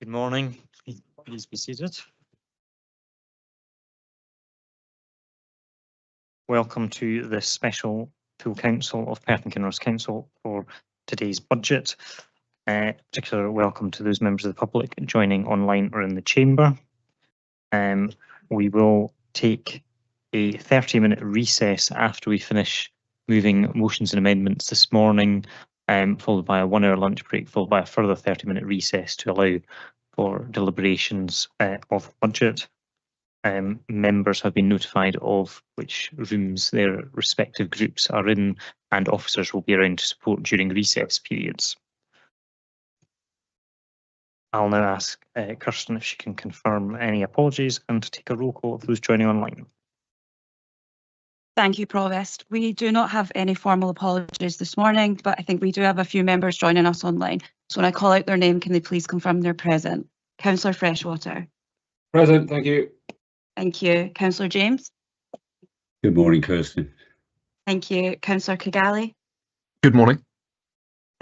Good morning. Please be seated. Welcome to the special full council of Perth and Kinross Council for today's budget. Particular welcome to those members of the public joining online or in the chamber. We will take a 30-minute recess after we finish moving motions and amendments this morning, followed by a 1-hour lunch break, followed by a further 30-minute recess to allow for deliberations of budget. Members have been notified of which rooms their respective groups are in, and officers will be around to support during recess periods. I'll now ask Kirsten if she can confirm any apologies and to take a roll call of those joining online. Thank you, Provost. We do not have any formal apologies this morning, but I think we do have a few members joining us online. So when I call out their name, can they please confirm they're present? Councillor Freshwater. Present, thank you. Thank you. Councillor James. Good morning, Kirsten. Thank you. Councillor Kigali. Good morning.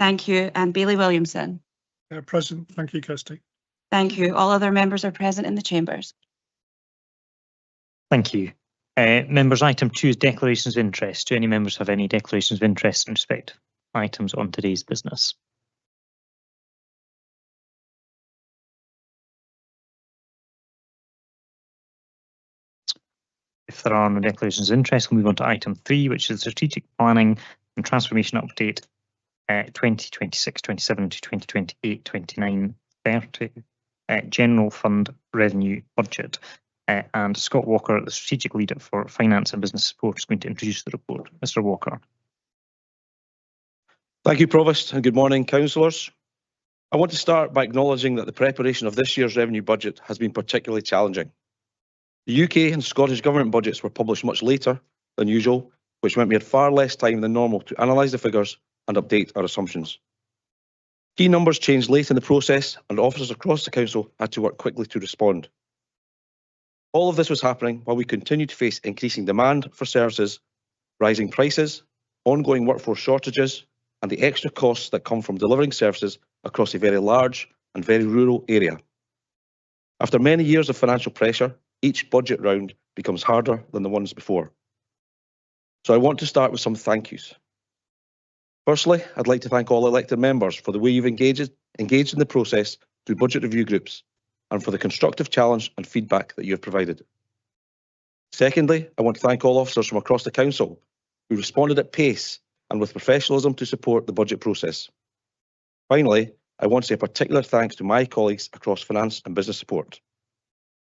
Thank you. And Bailey Williamson. Present. Thank you, Kirsty. Thank you. All other members are present in the chambers. Thank you. Members, item 2 is declarations of interest. Do any members have any declarations of interest in respect of items on today's business? If there are no declarations of interest, we'll move on to item 3, which is strategic planning and transformation update 2026-27 to 2028-29-30 general fund revenue budget. And Scott Walker, the strategic leader for finance and business support, is going to introduce the report. Mr. Walker. Thank you, Provost, and good morning, councillors. I want to start by acknowledging that the preparation of this year's revenue budget has been particularly challenging. The UK and Scottish Government budgets were published much later than usual, which meant we had far less time than normal to analyse the figures and update our assumptions. Key numbers changed late in the process, and officers across the council had to work quickly to respond. All of this was happening while we continued to face increasing demand for services, rising prices, ongoing workforce shortages, and the extra costs that come from delivering services across a very large and very rural area. After many years of financial pressure, each budget round becomes harder than the ones before. So I want to start with some thank yous. Firstly, I'd like to thank all elected members for the way you've engaged in the process through budget review groups and for the constructive challenge and feedback that you have provided. Secondly, I want to thank all officers from across the council who responded at pace and with professionalism to support the budget process. Finally, I want to say a particular thanks to my colleagues across finance and business support,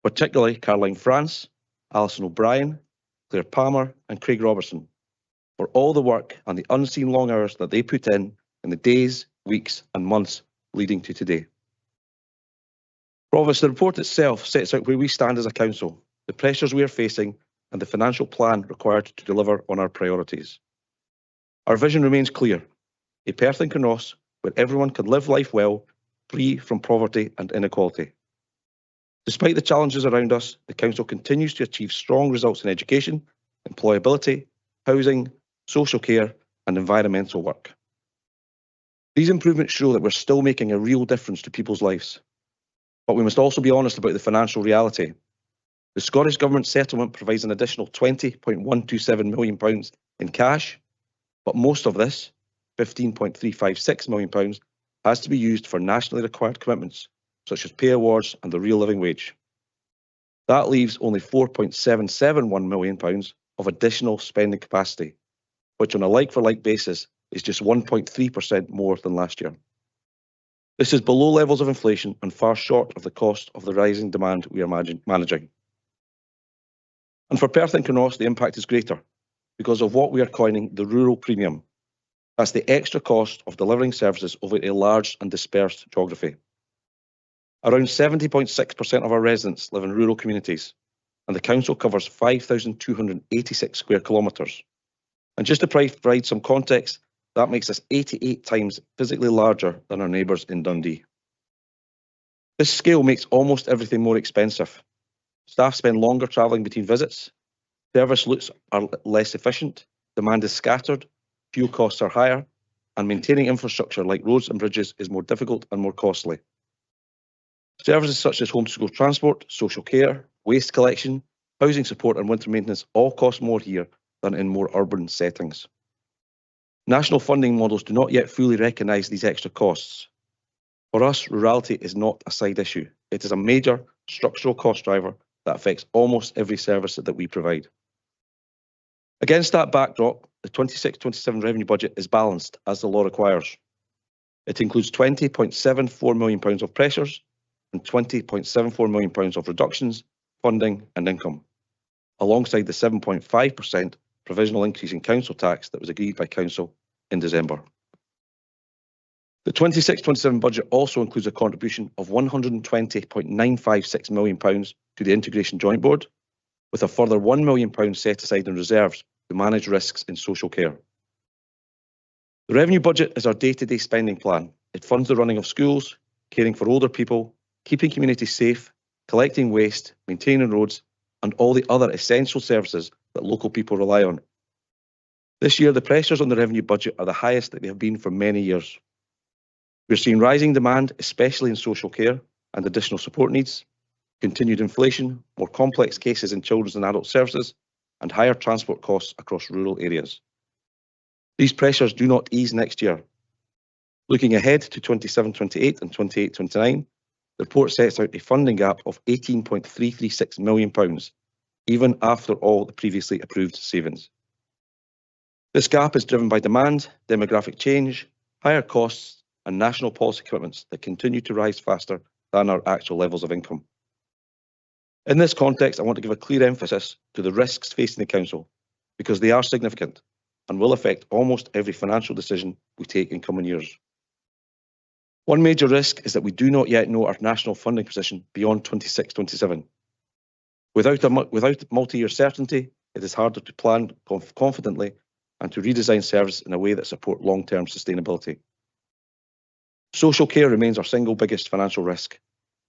particularly Caroline France, Alison O'Brien, Claire Palmer and Craig Robertson, for all the work and the unseen long hours that they put in the days, weeks and months leading to today. Provost, the report itself sets out where we stand as a council, the pressures we are facing and the financial plan required to deliver on our priorities. Our vision remains clear, a Perth and Kinross where everyone can live life well, free from poverty and inequality. Despite the challenges around us, the council continues to achieve strong results in education, employability, housing, social care and environmental work. These improvements show that we're still making a real difference to people's lives. But we must also be honest about the financial reality. The Scottish Government settlement provides an additional £20.127 million in cash, but most of this, £15.356 million, has to be used for nationally required commitments, such as pay awards and the real living wage. That leaves only £4.771 million of additional spending capacity, which on a like-for-like basis is just 1.3% more than last year. This is below levels of inflation and far short of the cost of the rising demand we are managing. And for Perth and Kinross, the impact is greater because of what we are coining the rural premium. That's the extra cost of delivering services over a large and dispersed geography. Around 70.6% of our residents live in rural communities, and the council covers 5,286 square kilometres. And just to provide some context, that makes us 88 times physically larger than our neighbours in Dundee. This scale makes almost everything more expensive. Staff spend longer travelling between visits, service routes are less efficient, demand is scattered, fuel costs are higher, and maintaining infrastructure like roads and bridges is more difficult and more costly. Services such as home to school transport, social care, waste collection, housing support and winter maintenance all cost more here than in more urban settings. National funding models do not yet fully recognise these extra costs. For us, rurality is not a side issue. It is a major structural cost driver that affects almost every service that we provide. Against that backdrop, the 26-27 revenue budget is balanced as the law requires. It includes £20.74 million of pressures and £20.74 million of reductions, funding and income, alongside the 7.5% provisional increase in council tax that was agreed by Council in December. The 26-27 budget also includes a contribution of £120.956 million to the Integration Joint Board, with a further £1 million set aside in reserves to manage risks in social care. The revenue budget is our day-to-day spending plan. It funds the running of schools, caring for older people, keeping communities safe, collecting waste, maintaining roads, and all the other essential services that local people rely on. This year, the pressures on the revenue budget are the highest that they have been for many years. We're seeing rising demand, especially in social care and additional support needs, continued inflation, more complex cases in children's and adult services, and higher transport costs across rural areas. These pressures do not ease next year. Looking ahead to 27-28 and 28-29, the report sets out a funding gap of £18.336 million, even after all the previously approved savings. This gap is driven by demand, demographic change, higher costs, and national policy commitments that continue to rise faster than our actual levels of income. In this context, I want to give a clear emphasis to the risks facing the Council, because they are significant and will affect almost every financial decision we take in coming years. One major risk is that we do not yet know our national funding position beyond 26-27. Without multi-year certainty, it is harder to plan confidently and to redesign service in a way that supports long-term sustainability. Social care remains our single biggest financial risk.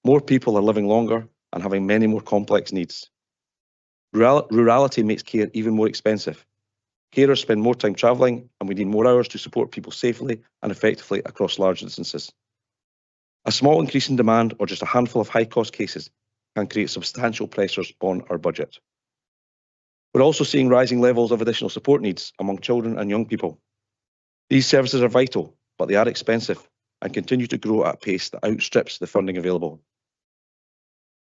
More people are living longer and having many more complex needs. Rurality makes care even more expensive. Carers spend more time travelling, and we need more hours to support people safely and effectively across large distances. A small increase in demand or just a handful of high-cost cases can create substantial pressures on our budget. We're also seeing rising levels of additional support needs among children and young people. These services are vital, but they are expensive and continue to grow at a pace that outstrips the funding available.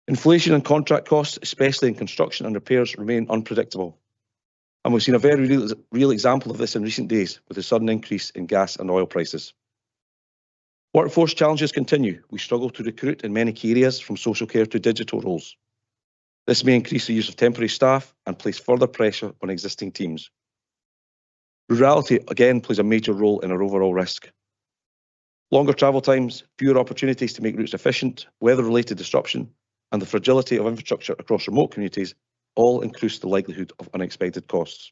Inflation and contract costs, especially in construction and repairs, remain unpredictable. And we've seen a very real example of this in recent days with the sudden increase in gas and oil prices. Workforce challenges continue. We struggle to recruit in many key areas, from social care to digital roles. This may increase the use of temporary staff and place further pressure on existing teams. Rurality again plays a major role in our overall risk. Longer travel times, fewer opportunities to make routes efficient, weather-related disruption, and the fragility of infrastructure across remote communities all increase the likelihood of unexpected costs.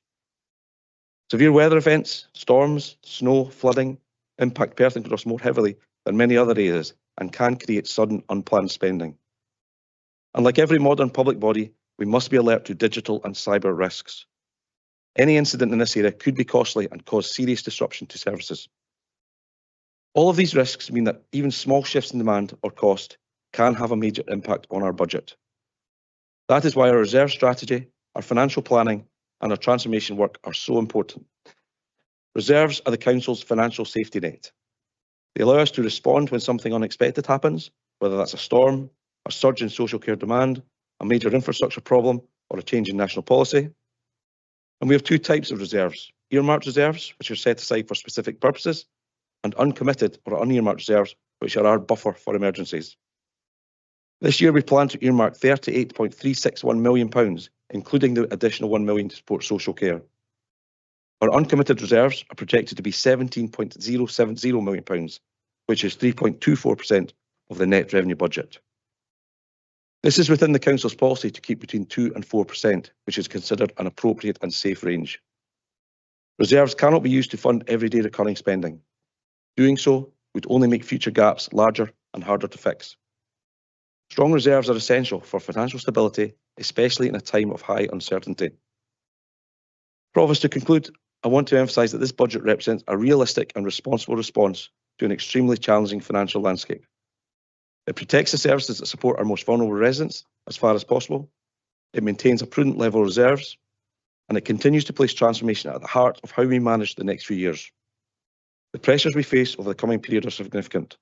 Severe weather events, storms, snow, flooding, impact Perth and Kinross more heavily than many other areas and can create sudden unplanned spending. And like every modern public body, we must be alert to digital and cyber risks. Any incident in this area could be costly and cause serious disruption to services. All of these risks mean that even small shifts in demand or cost can have a major impact on our budget. That is why our reserve strategy, our financial planning, and our transformation work are so important. Reserves are the Council's financial safety net. They allow us to respond when something unexpected happens, whether that's a storm, a surge in social care demand, a major infrastructure problem, or a change in national policy. And we have two types of reserves: earmarked reserves, which are set aside for specific purposes, and uncommitted or unearmarked reserves, which are our buffer for emergencies. This year we plan to earmark £38.361 million, including the additional £1 million to support social care. Our uncommitted reserves are projected to be £17.070 million, which is 3.24% of the net revenue budget. This is within the Council's policy to keep between 2 and 4%, which is considered an appropriate and safe range. Reserves cannot be used to fund everyday recurring spending. Doing so would only make future gaps larger and harder to fix. Strong reserves are essential for financial stability, especially in a time of high uncertainty. Provost, to conclude, I want to emphasise that this budget represents a realistic and responsible response to an extremely challenging financial landscape. It protects the services that support our most vulnerable residents as far as possible. It maintains a prudent level of reserves, and it continues to place transformation at the heart of how we manage the next few years. The pressures we face over the coming period are significant,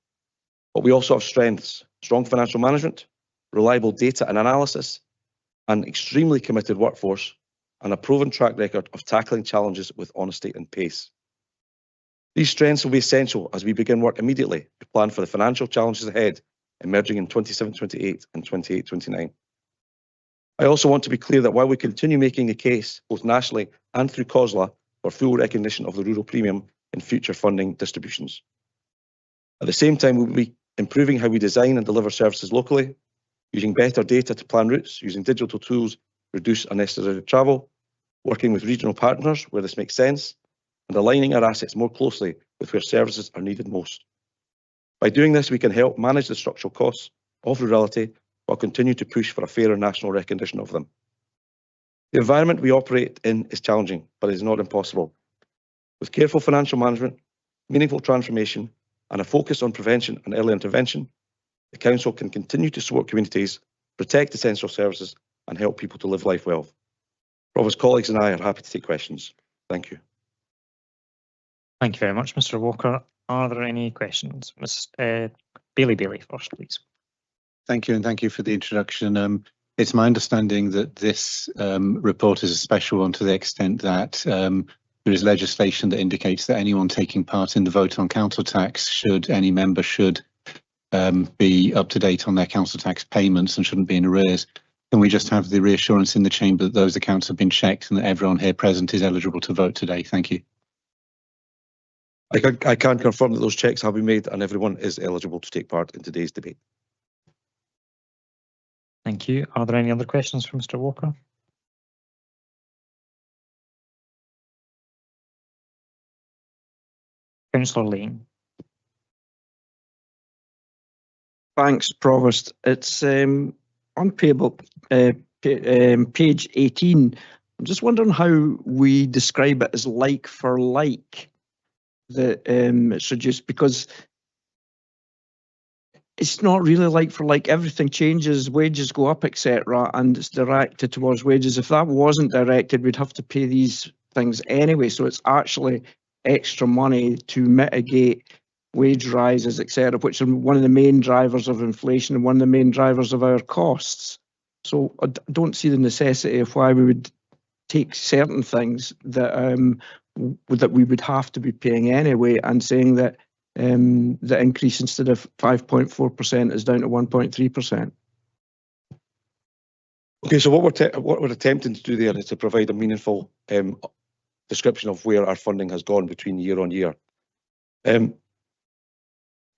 but we also have strengths: strong financial management, reliable data and analysis, an extremely committed workforce, and a proven track record of tackling challenges with honesty and pace. These strengths will be essential as we begin work immediately to plan for the financial challenges ahead, emerging in 27-28 and 28-29. I also want to be clear that while we continue making the case, both nationally and through COSLA, for full recognition of the rural premium in future funding distributions. At the same time, we will be improving how we design and deliver services locally, using better data to plan routes, using digital tools to reduce unnecessary travel, working with regional partners where this makes sense, and aligning our assets more closely with where services are needed most. By doing this, we can help manage the structural costs of rurality while continuing to push for a fairer national recognition of them. The environment we operate in is challenging, but it is not impossible. With careful financial management, meaningful transformation, and a focus on prevention and early intervention, the Council can continue to support communities, protect essential services, and help people to live life well. Provost colleagues and I are happy to take questions. Thank you. Thank you very much, Mr. Walker. Are there any questions? Ms. Bailey first, please. Thank you, and thank you for the introduction. It's my understanding that this report is a special one to the extent that there is legislation that indicates that anyone taking part in the vote on council tax, any member should be up to date on their council tax payments and shouldn't be in arrears. Can we just have the reassurance in the chamber that those accounts have been checked and that everyone here present is eligible to vote today? Thank you. I can confirm that those checks have been made and everyone is eligible to take part in today's debate. Thank you. Are there any other questions for Mr. Walker? Councillor Lane. Thanks, Provost. It's on page 18. I'm just wondering how we describe it as like for like. It's reduced because it's not really like for like. Everything changes, wages go up, etc., and it's directed towards wages. If that wasn't directed, we'd have to pay these things anyway. So it's actually extra money to mitigate wage rises, etc., which are one of the main drivers of inflation and one of the main drivers of our costs. So I don't see the necessity of why we would take certain things that we would have to be paying anyway, and saying that the increase instead of 5.4% is down to 1.3%. Okay, so what we're attempting to do there is to provide a meaningful description of where our funding has gone between year on year. The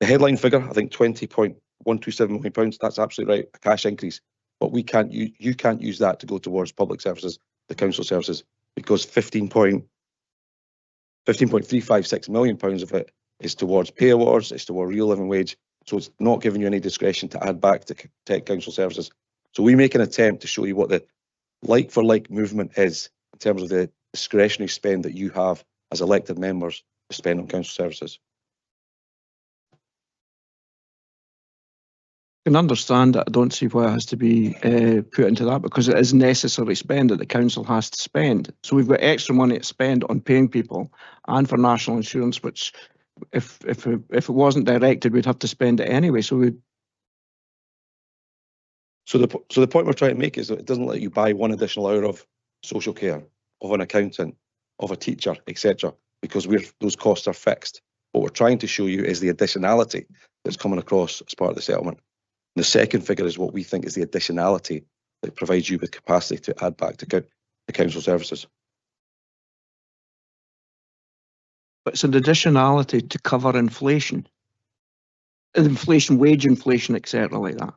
headline figure, I think £20.127 million, that's absolutely right, a cash increase, but you can't use that to go towards public services, the council services, because £15.356 million of it is towards pay awards, it's towards real living wage, so it's not giving you any discretion to add back to protect council services. So we make an attempt to show you what the like for like movement is in terms of the discretionary spend that you have as elected members to spend on council services. I can understand that. I don't see why it has to be put into that, because it is necessary spend that the council has to spend. So we've got extra money to spend on paying people and for national insurance, which if it wasn't directed, we'd have to spend it anyway. So the point we're trying to make is that it doesn't let you buy one additional hour of social care, of an accountant, of a teacher, etc., because those costs are fixed. What we're trying to show you is the additionality that's coming across as part of the settlement. And the second figure is what we think is the additionality that provides you with capacity to add back to the council services. But it's an additionality to cover inflation, wage inflation, etc., like that.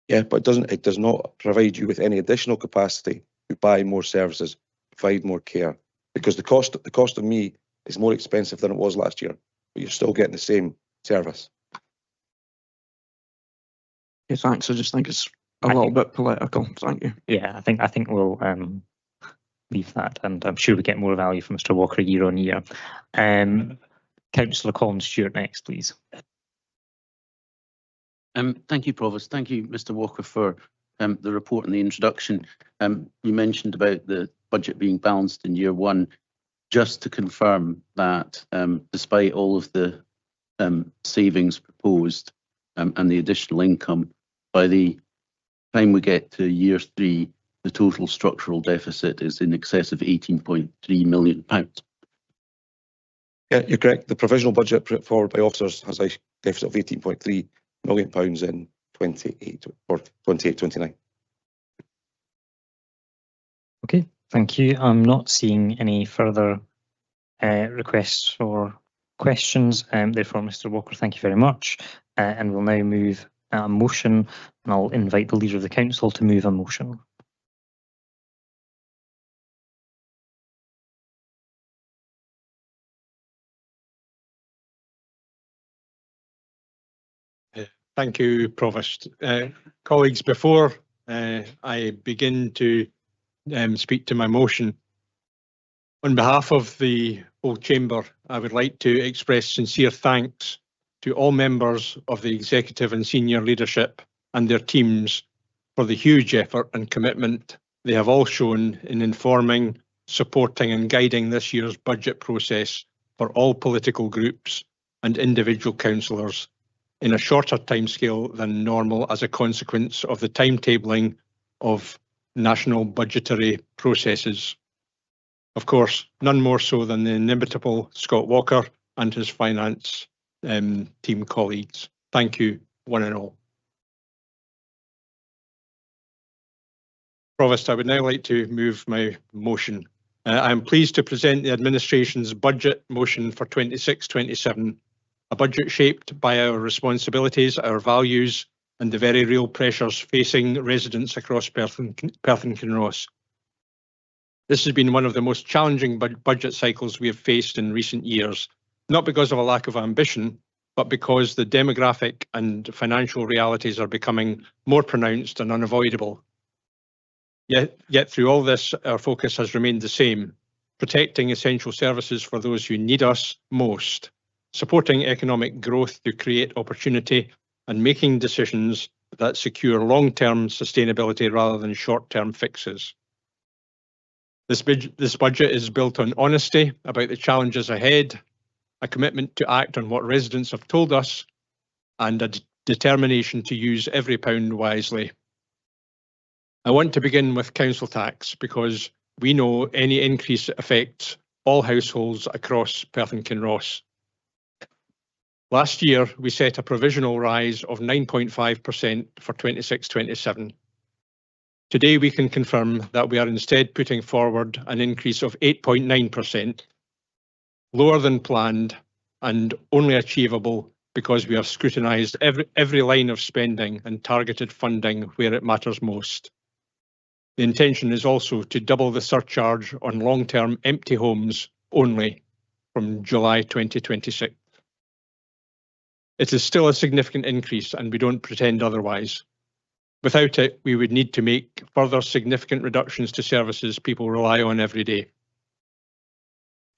Yeah, but it does not provide you with any additional capacity to buy more services, provide more care, because the cost of me is more expensive than it was last year, but you're still getting the same service. Yeah, thanks. I just think it's a little bit political. Thank you. Yeah, I think we'll leave that, and I'm sure we get more value from Mr. Walker year on year. Councillor Colin Stewart next, please. Thank you, Provost. Thank you, Mr. Walker, for the report and the introduction. You mentioned about the budget being balanced in year one. Just to confirm that despite all of the savings proposed and the additional income, by the time we get to year three, the total structural deficit is in excess of £18.3 million. Yeah, you're correct. The provisional budget put forward by officers has a deficit of £18.3 million in 28-29. Okay, thank you. I'm not seeing any further requests for questions. Therefore, Mr. Walker, thank you very much. And we'll now move a motion, and I'll invite the Leader of the Council to move a motion. Thank you, Provost. Colleagues, before I begin to speak to my motion, on behalf of the whole Chamber, I would like to express sincere thanks to all members of the executive and senior leadership and their teams for the huge effort and commitment they have all shown in informing, supporting and guiding this year's budget process for all political groups and individual councillors in a shorter timescale than normal as a consequence of the timetabling of national budgetary processes. Of course, none more so than the inimitable Scott Walker and his finance team colleagues. Thank you, one and all. Provost, I would now like to move my motion. I am pleased to present the administration's budget motion for 26-27, a budget shaped by our responsibilities, our values, and the very real pressures facing residents across Perth and Kinross. This has been one of the most challenging budget cycles we have faced in recent years, not because of a lack of ambition, but because the demographic and financial realities are becoming more pronounced and unavoidable. Yet through all this, our focus has remained the same: protecting essential services for those who need us most, supporting economic growth to create opportunity, and making decisions that secure long-term sustainability rather than short-term fixes. This budget is built on honesty about the challenges ahead, a commitment to act on what residents have told us, and a determination to use every pound wisely. I want to begin with council tax because we know any increase affects all households across Perth and Kinross. Last year, we set a provisional rise of 9.5% for 26-27. Today, we can confirm that we are instead putting forward an increase of 8.9%, lower than planned and only achievable because we have scrutinised every line of spending and targeted funding where it matters most. The intention is also to double the surcharge on long-term empty homes only from July 2026. It is still a significant increase and we don't pretend otherwise. Without it, we would need to make further significant reductions to services people rely on every day.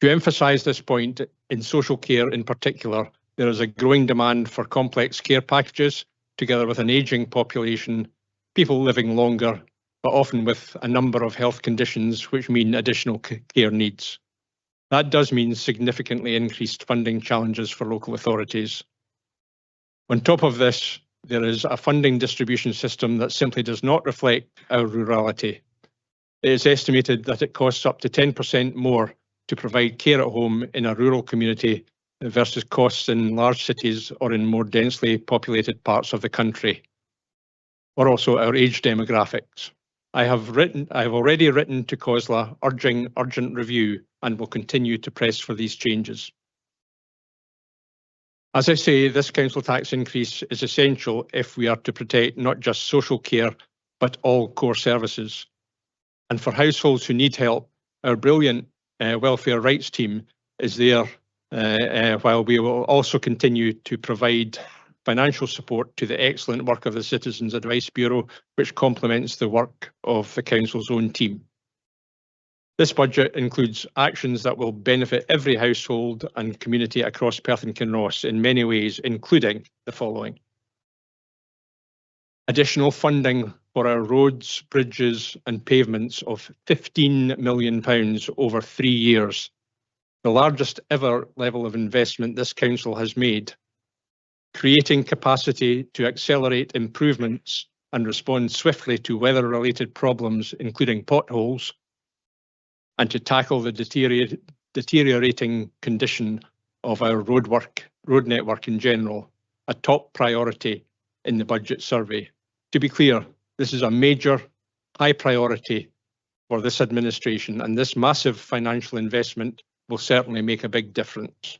To emphasise this point, in social care in particular, there is a growing demand for complex care packages, together with an ageing population, people living longer, but often with a number of health conditions which mean additional care needs. That does mean significantly increased funding challenges for local authorities. On top of this, there is a funding distribution system that simply does not reflect our rurality. It is estimated that it costs up to 10% more to provide care at home in a rural community versus costs in large cities or in more densely populated parts of the country, or also our age demographics. I have already written to COSLA urging urgent review and will continue to press for these changes. As I say, this council tax increase is essential if we are to protect not just social care, but all core services. And for households who need help, our brilliant welfare rights team is there, while we will also continue to provide financial support to the excellent work of the Citizens Advice Bureau, which complements the work of the Council's own team. This budget includes actions that will benefit every household and community across Perth and Kinross in many ways, including the following: Additional funding for our roads, bridges and pavements of £15 million over 3 years, the largest ever level of investment this council has made, creating capacity to accelerate improvements and respond swiftly to weather-related problems, including potholes, and to tackle the deteriorating condition of our road network in general, a top priority in the budget survey. To be clear, this is a major, high priority for this administration, and this massive financial investment will certainly make a big difference.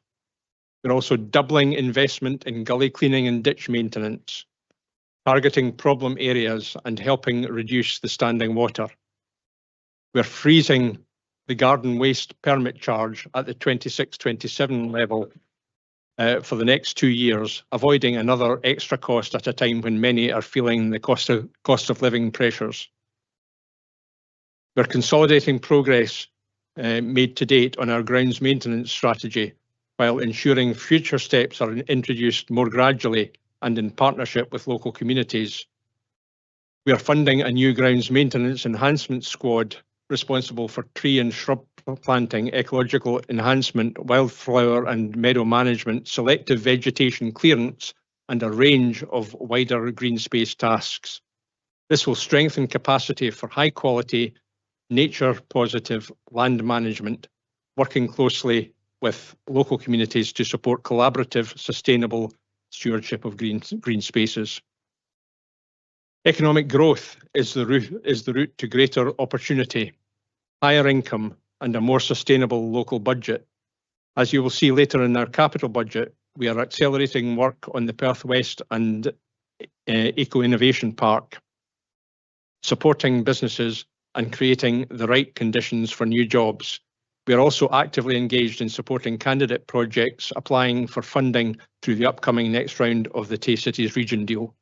We're also doubling investment in gully cleaning and ditch maintenance, targeting problem areas and helping reduce the standing water. We're freezing the garden waste permit charge at the 26-27 level for the next 2 years, avoiding another extra cost at a time when many are feeling the cost of living pressures. We're consolidating progress made to date on our grounds maintenance strategy, while ensuring future steps are introduced more gradually and in partnership with local communities. We are funding a new grounds maintenance enhancement squad responsible for tree and shrub planting, ecological enhancement, wildflower and meadow management, selective vegetation clearance, and a range of wider green space tasks. This will strengthen capacity for high quality, nature positive land management, working closely with local communities to support collaborative, sustainable stewardship of green spaces. Economic growth is the route to greater opportunity, higher income, and a more sustainable local budget. As you will see later in our capital budget, we are accelerating work on the Perth West and Eco-Innovation Park, supporting businesses and creating the right conditions for new jobs. We are also actively engaged in supporting candidate projects applying for funding through the upcoming next round of the Tay Cities Region deal.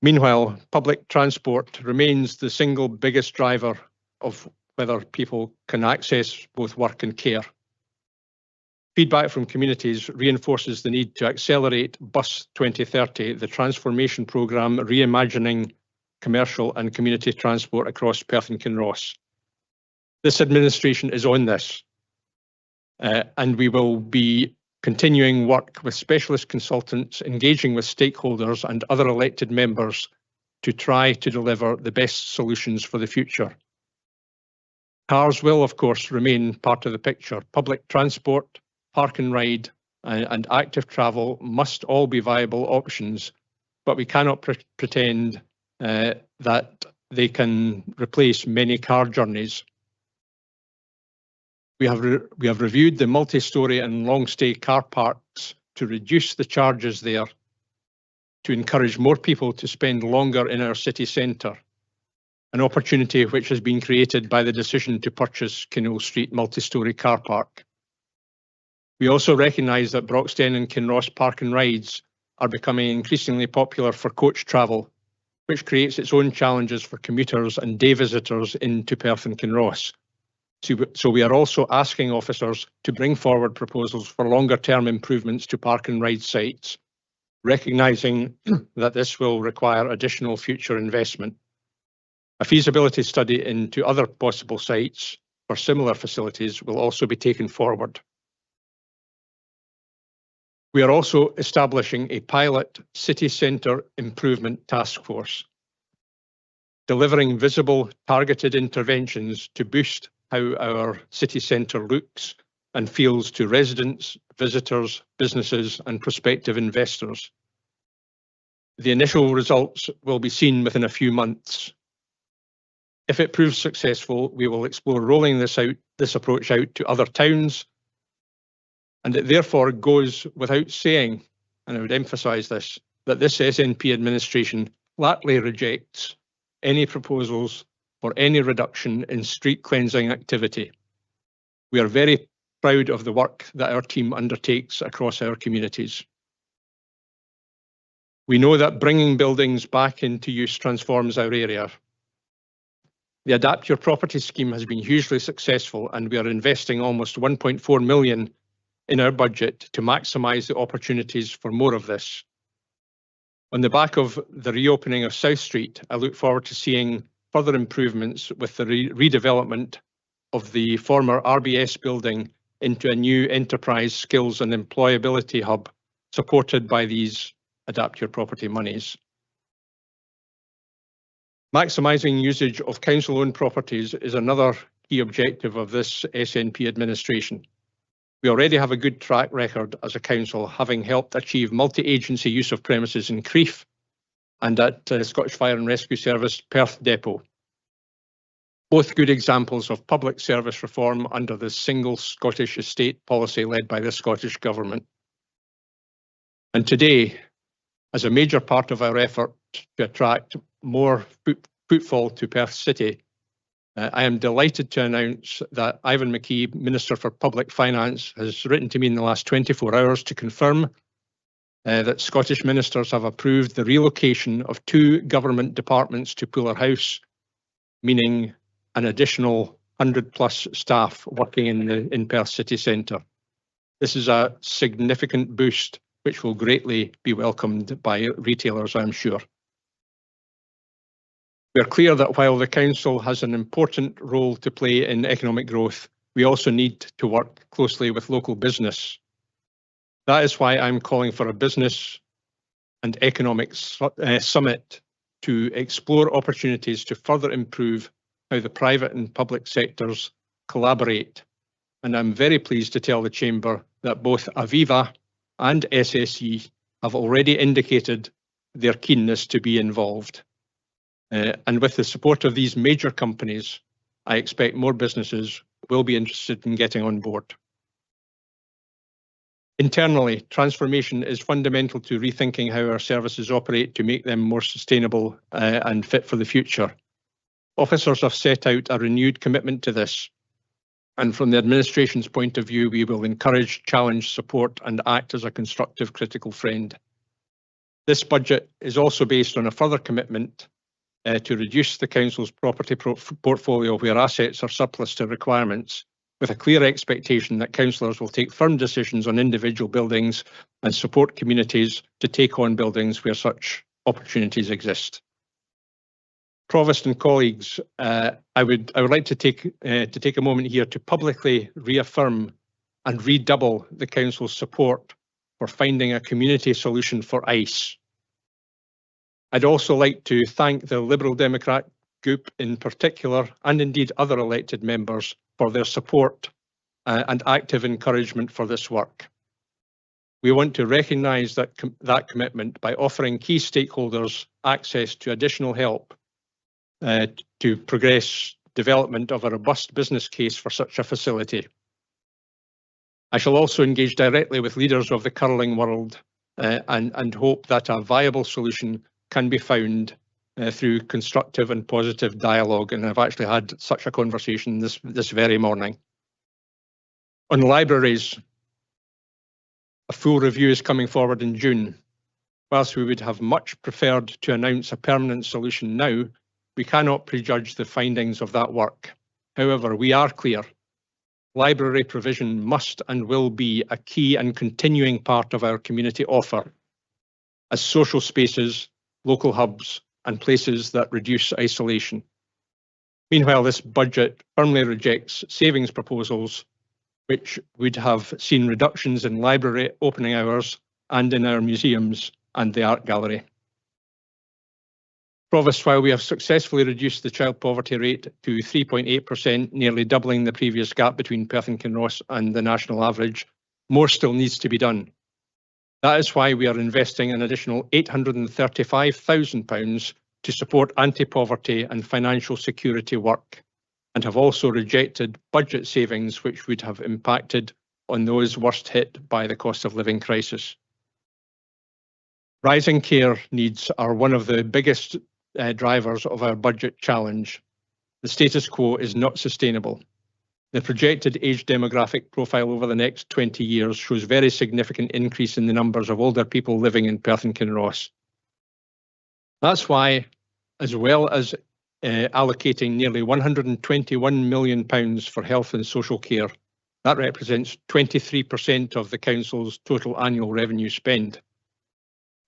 Meanwhile, public transport remains the single biggest driver of whether people can access both work and care. Feedback from communities reinforces the need to accelerate Bus 2030, the transformation programme reimagining commercial and community transport across Perth and Kinross. This administration is on this, and we will be continuing work with specialist consultants, engaging with stakeholders and other elected members to try to deliver the best solutions for the future. Cars will, of course, remain part of the picture. Public transport, park and ride, and active travel must all be viable options, but we cannot pretend that they can replace many car journeys. We have reviewed the multi-storey and long-stay car parks to reduce the charges there, to encourage more people to spend longer in our city centre, an opportunity which has been created by the decision to purchase Kinross Street multi-storey car park. We also recognise that Broxton and Kinross Park and Rides are becoming increasingly popular for coach travel, which creates its own challenges for commuters and day visitors into Perth and Kinross. So we are also asking officers to bring forward proposals for longer term improvements to park and ride sites, recognising that this will require additional future investment. A feasibility study into other possible sites for similar facilities will also be taken forward. We are also establishing a pilot city centre improvement task force, delivering visible targeted interventions to boost how our city centre looks and feels to residents, visitors, businesses and prospective investors. The initial results will be seen within a few months. If it proves successful, we will explore rolling this approach out to other towns, and it therefore goes without saying, and I would emphasise this, that this SNP administration flatly rejects any proposals for any reduction in street cleansing activity. We are very proud of the work that our team undertakes across our communities. We know that bringing buildings back into use transforms our area. The Adapt Your Property scheme has been hugely successful, and we are investing almost 1.4 million in our budget to maximise the opportunities for more of this. On the back of the reopening of South Street, I look forward to seeing further improvements with the redevelopment of the former RBS building into a new enterprise skills and employability hub supported by these Adapt Your Property monies. Maximising usage of council-owned properties is another key objective of this SNP administration. We already have a good track record as a council, having helped achieve multi-agency use of premises in Crieff and at Scottish Fire and Rescue Service Perth Depot. Both good examples of public service reform under the single Scottish estate policy led by the Scottish Government. And today, as a major part of our effort to attract more footfall to Perth City, I am delighted to announce that Ivan McKee, Minister for Public Finance, has written to me in the last 24 hours to confirm that Scottish ministers have approved the relocation of 2 government departments to Pooler House, meaning an additional 100+ staff working in Perth City Centre. This is a significant boost which will greatly be welcomed by retailers, I'm sure. We are clear that while the Council has an important role to play in economic growth, we also need to work closely with local business. That is why I'm calling for a business and economic summit to explore opportunities to further improve how the private and public sectors collaborate. And I'm very pleased to tell the Chamber that both Aviva and SSE have already indicated their keenness to be involved. And with the support of these major companies, I expect more businesses will be interested in getting on board. Internally, transformation is fundamental to rethinking how our services operate to make them more sustainable and fit for the future. Officers have set out a renewed commitment to this, and from the administration's point of view, we will encourage, challenge, support and act as a constructive critical friend. This budget is also based on a further commitment to reduce the Council's property portfolio where assets are surplus to requirements, with a clear expectation that councillors will take firm decisions on individual buildings and support communities to take on buildings where such opportunities exist. Provost and colleagues, I would like to take a moment here to publicly reaffirm and redouble the Council's support for finding a community solution for ICE. I'd also like to thank the Liberal Democrat group in particular, and indeed other elected members, for their support and active encouragement for this work. We want to recognise that commitment by offering key stakeholders access to additional help to progress development of a robust business case for such a facility. I shall also engage directly with leaders of the curling world and hope that a viable solution can be found through constructive and positive dialogue, and I've actually had such a conversation this very morning. On libraries, a full review is coming forward in June. Whilst we would have much preferred to announce a permanent solution now, we cannot prejudge the findings of that work. However, we are clear. Library provision must and will be a key and continuing part of our community offer as social spaces, local hubs, and places that reduce isolation. Meanwhile, this budget firmly rejects savings proposals which would have seen reductions in library opening hours and in our museums and the art gallery. Provost, while we have successfully reduced the child poverty rate to 3.8%, nearly doubling the previous gap between Perth and Kinross and the national average, more still needs to be done. That is why we are investing an additional £835,000 to support anti-poverty and financial security work, and have also rejected budget savings which would have impacted on those worst hit by the cost of living crisis. Rising care needs are one of the biggest drivers of our budget challenge. The status quo is not sustainable. The projected age demographic profile over the next 20 years shows very significant increase in the numbers of older people living in Perth and Kinross. That's why, as well as allocating nearly £121 million for health and social care, that represents 23% of the Council's total annual revenue spend.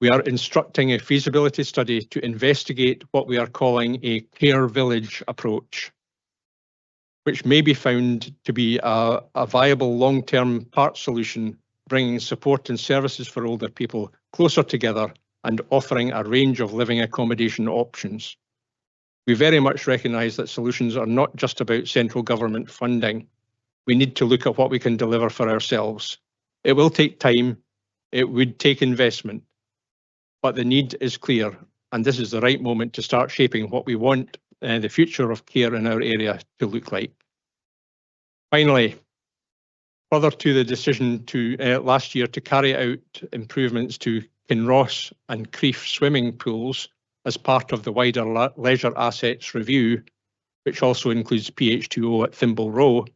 We are instructing a feasibility study to investigate what we are calling a care village approach, which may be found to be a viable long-term part solution, bringing support and services for older people closer together and offering a range of living accommodation options. We very much recognise that solutions are not just about central government funding. We need to look at what we can deliver for ourselves. It will take time, it would take investment, but the need is clear, and this is the right moment to start shaping what we want the future of care in our area to look like. Finally, further to the decision to last year to carry out improvements to Kinross and Creef swimming pools as part of the wider leisure assets review, which also includes PH2O at Thimble Row,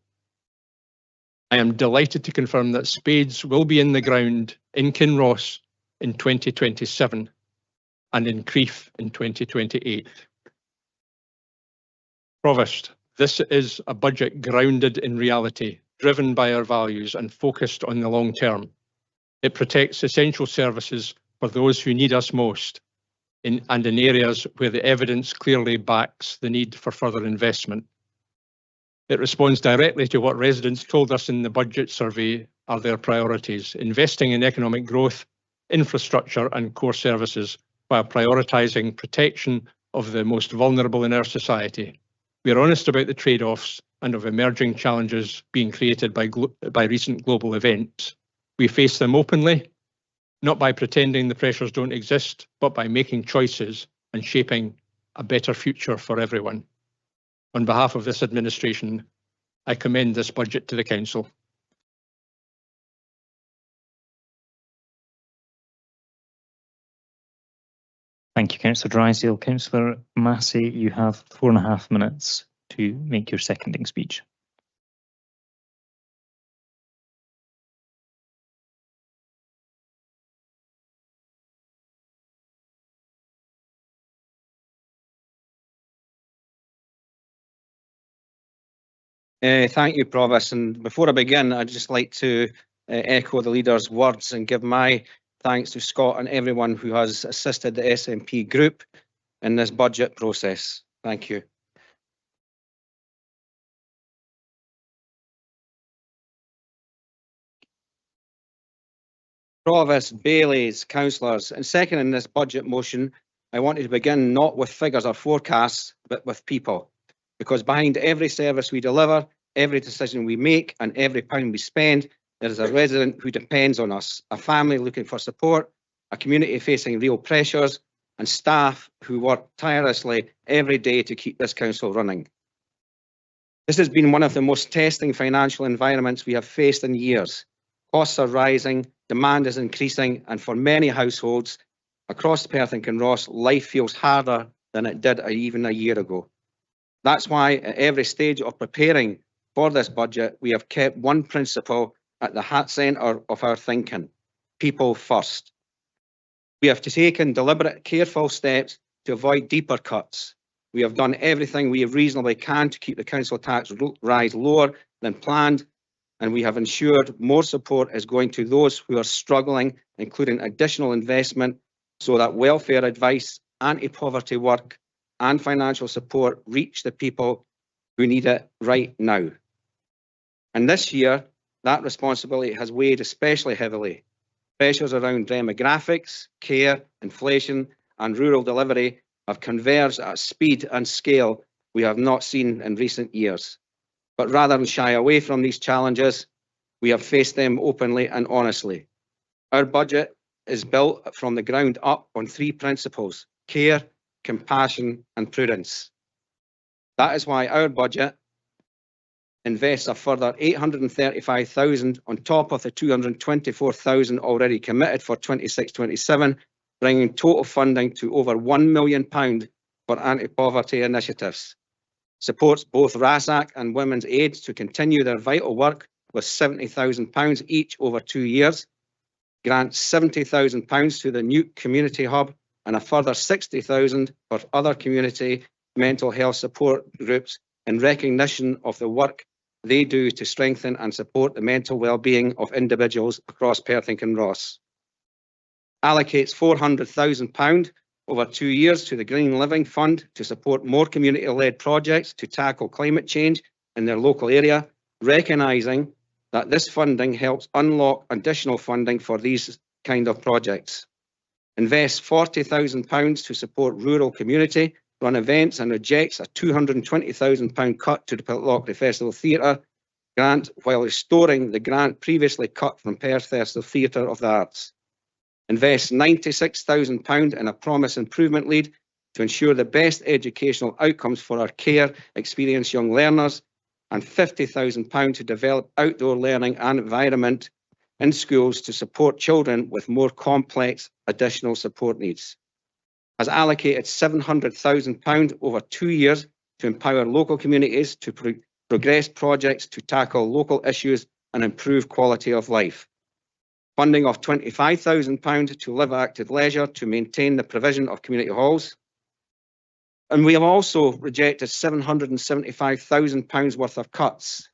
I am delighted to confirm that spades will be in the ground in Kinross in 2027 and in Creef in 2028. Provost, this is a budget grounded in reality, driven by our values and focused on the long term. It protects essential services for those who need us most and in areas where the evidence clearly backs the need for further investment. It responds directly to what residents told us in the budget survey are their priorities, investing in economic growth, infrastructure and core services while prioritising protection of the most vulnerable in our society. We are honest about the trade-offs and of emerging challenges being created by recent global events. We face them openly, not by pretending the pressures don't exist, but by making choices and shaping a better future for everyone. On behalf of this administration, I commend this budget to the Council. Thank you, Councillor Drysdale. Councillor Massey, you have 4.5 minutes to make your seconding speech. Thank you, Provost. And before I begin, I'd just like to echo the leader's words and give my thanks to Scott and everyone who has assisted the SNP group in this budget process. Thank you. Provost, Baileys, councillors, in seconding this budget motion, I wanted to begin not with figures or forecasts, but with people. Because behind every service we deliver, every decision we make and every pound we spend, there is a resident who depends on us, a family looking for support, a community facing real pressures, and staff who work tirelessly every day to keep this council running. This has been one of the most testing financial environments we have faced in years. Costs are rising, demand is increasing, and for many households across Perth and Kinross, life feels harder than it did even a year ago. That's why at every stage of preparing for this budget, we have kept one principle at the centre of our thinking: people first. We have taken deliberate, careful steps to avoid deeper cuts. We have done everything we reasonably can to keep the council tax rise lower than planned, and we have ensured more support is going to those who are struggling, including additional investment so that welfare advice, anti-poverty work, and financial support reach the people who need it right now. And this year, that responsibility has weighed especially heavily. Pressures around demographics, care, inflation, and rural delivery have converged at a speed and scale we have not seen in recent years. But rather than shy away from these challenges, we have faced them openly and honestly. Our budget is built from the ground up on 3 principles: care, compassion, and prudence. That is why our budget invests a further 835,000 on top of the 224,000 already committed for 26-27, bringing total funding to over £1 million for anti-poverty initiatives. Supports both RASAC and Women's Aid to continue their vital work with £70,000 each over 2 years, grants £70,000 to the Nuke Community Hub and a further £60,000 for other community mental health support groups in recognition of the work they do to strengthen and support the mental well-being of individuals across Perth and Kinross. allocates £400,000 over 2 years to the Green Living Fund to support more community-led projects to tackle climate change in their local area, recognising that this funding helps unlock additional funding for these kind of projects. Invests £40,000 to support rural community run events and rejects a £220,000 cut to the Pitlochry Festival Theatre grant while restoring the grant previously cut from Perth Festival Theatre of the Arts. Invests £96,000 in a promise improvement lead to ensure the best educational outcomes for our care experienced young learners, and £50,000 to develop outdoor learning and environment in schools to support children with more complex additional support needs. Has allocated £700,000 over 2 years to empower local communities to progress projects to tackle local issues and improve quality of life. Funding of £25,000 to Live Active Leisure to maintain the provision of community halls. And we have also rejected £775,000 worth of cuts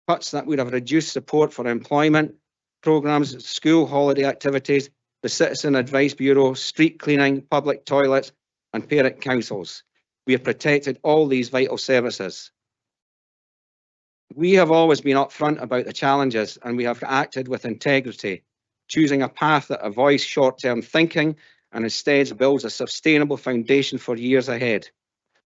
that would have reduced support for employment, programmes, school holiday activities, the Citizen Advice Bureau, street cleaning, public toilets and parent councils. We have protected all these vital services. We have always been upfront about the challenges and we have acted with integrity, choosing a path that avoids short-term thinking and instead builds a sustainable foundation for years ahead.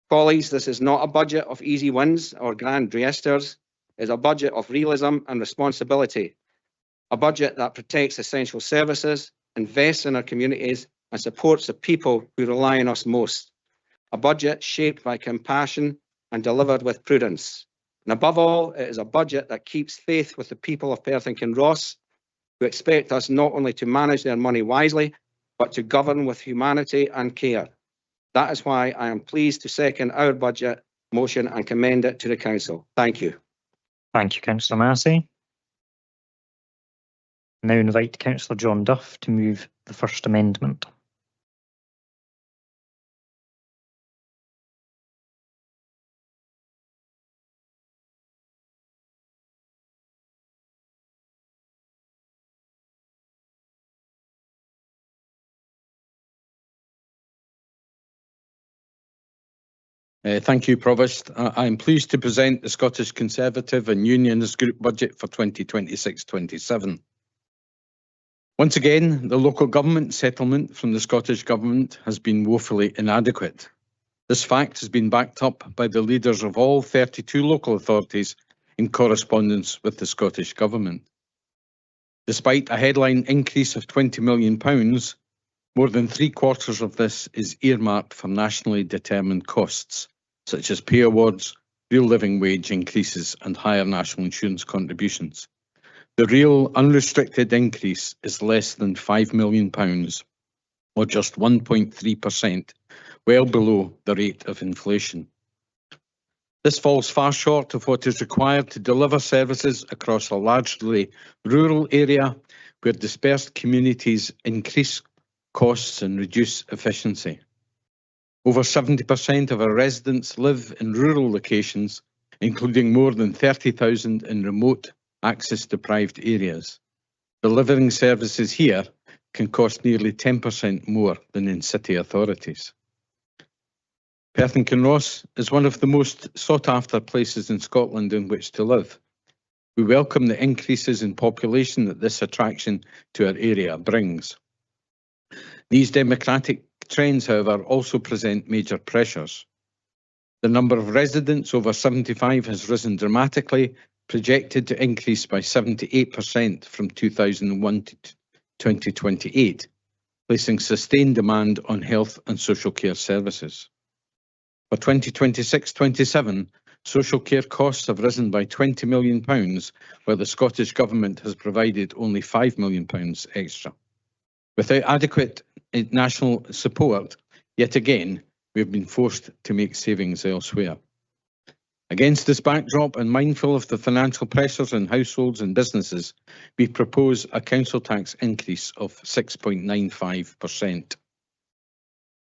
Colleagues, this is not a budget of easy wins or grand gestures. It is a budget of realism and responsibility. A budget that protects essential services, invests in our communities and supports the people who rely on us most. A budget shaped by compassion and delivered with prudence. And above all, it is a budget that keeps faith with the people of Perth and Kinross, who expect us not only to manage their money wisely, but to govern with humanity and care. That is why I am pleased to second our budget motion and commend it to the Council. Thank you. Thank you, Councillor Massey. I now invite Councillor John Duff to move the first amendment. Thank you, Provost. I am pleased to present the Scottish Conservative and Unionist Group budget for 2026-27. Once again, the local government settlement from the Scottish Government has been woefully inadequate. This fact has been backed up by the leaders of all 32 local authorities in correspondence with the Scottish Government. Despite a headline increase of £20 million, more than 3/4 of this is earmarked for nationally determined costs, such as pay awards, real living wage increases and higher national insurance contributions. The real unrestricted increase is less than £5 million, or just 1.3%, well below the rate of inflation. This falls far short of what is required to deliver services across a largely rural area where dispersed communities increase costs and reduce efficiency. Over 70% of our residents live in rural locations, including more than 30,000 in remote, access-deprived areas. Delivering services here can cost nearly 10% more than in city authorities. Perth and Kinross is one of the most sought-after places in Scotland in which to live. We welcome the increases in population that this attraction to our area brings. These democratic trends, however, also present major pressures. The number of residents over 75 has risen dramatically, projected to increase by 78% from 2001 to 2028, placing sustained demand on health and social care services. For 2026-27, social care costs have risen by £20 million, while the Scottish Government has provided only £5 million extra. Without adequate national support, yet again, we have been forced to make savings elsewhere. Against this backdrop and mindful of the financial pressures on households and businesses, we propose a council tax increase of 6.95%.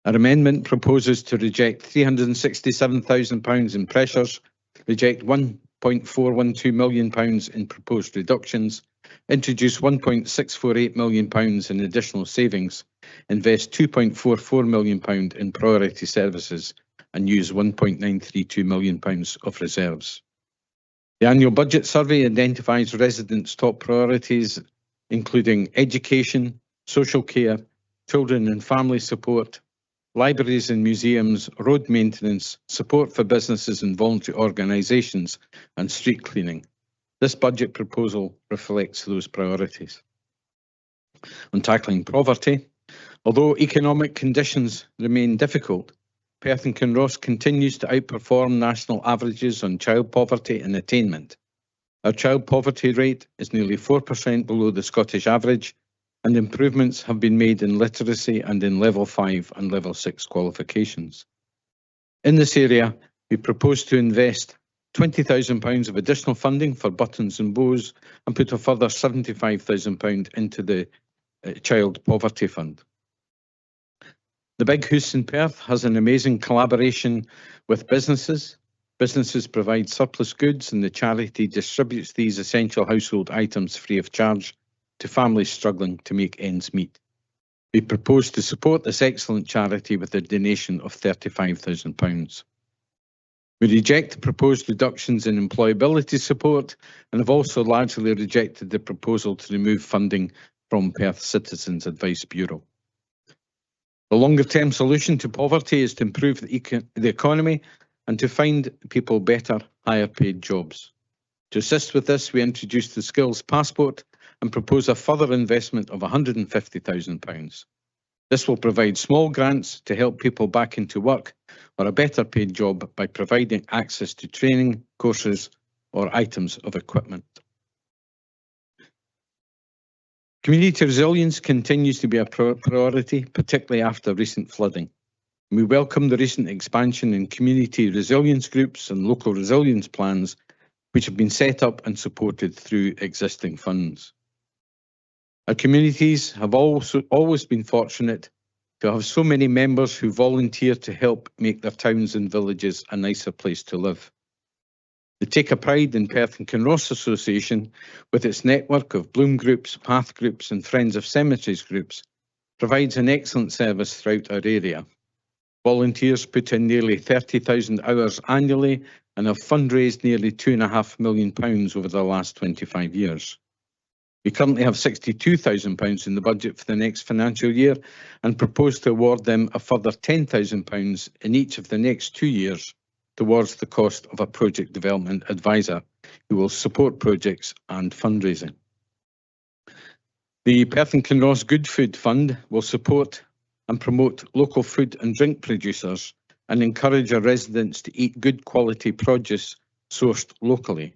Our amendment proposes to reject £367,000 in pressures, reject £1.412 million in proposed reductions, introduce £1.648 million in additional savings, invest £2.44 million in priority services, and use £1.932 million of reserves. The annual budget survey identifies residents' top priorities, including education, social care, children and family support, libraries and museums, road maintenance, support for businesses and voluntary organisations, and street cleaning. This budget proposal reflects those priorities. On tackling poverty, although economic conditions remain difficult, Perth and Kinross continues to outperform national averages on child poverty and attainment. Our child poverty rate is nearly 4% below the Scottish average, and improvements have been made in literacy and in level 5 and level 6 qualifications. In this area, we propose to invest £20,000 of additional funding for buttons and bows and put a further £75,000 into the Child Poverty Fund. The Big House in Perth has an amazing collaboration with businesses. Businesses provide surplus goods and the charity distributes these essential household items free of charge to families struggling to make ends meet. We propose to support this excellent charity with a donation of £35,000. We reject the proposed reductions in employability support and have also largely rejected the proposal to remove funding from Perth Citizens Advice Bureau. The longer-term solution to poverty is to improve the economy and to find people better, higher-paid jobs. To assist with this, we introduced the Skills Passport and propose a further investment of £150,000. This will provide small grants to help people back into work or a better paid job by providing access to training, courses or items of equipment. Community resilience continues to be a priority, particularly after recent flooding. We welcome the recent expansion in community resilience groups and local resilience plans, which have been set up and supported through existing funds. Our communities have also always been fortunate to have so many members who volunteer to help make their towns and villages a nicer place to live. They take a pride in Perth and Kinross Association, with its network of Bloom groups, Path groups and Friends of Cemeteries groups, provides an excellent service throughout our area. Volunteers put in nearly 30,000 hours annually and have fundraised nearly £2.5 million over the last 25 years. We currently have £62,000 in the budget for the next financial year and propose to award them a further £10,000 in each of the next 2 years towards the cost of a project development advisor who will support projects and fundraising. The Perth and Kinross Good Food Fund will support and promote local food and drink producers and encourage our residents to eat good quality produce sourced locally.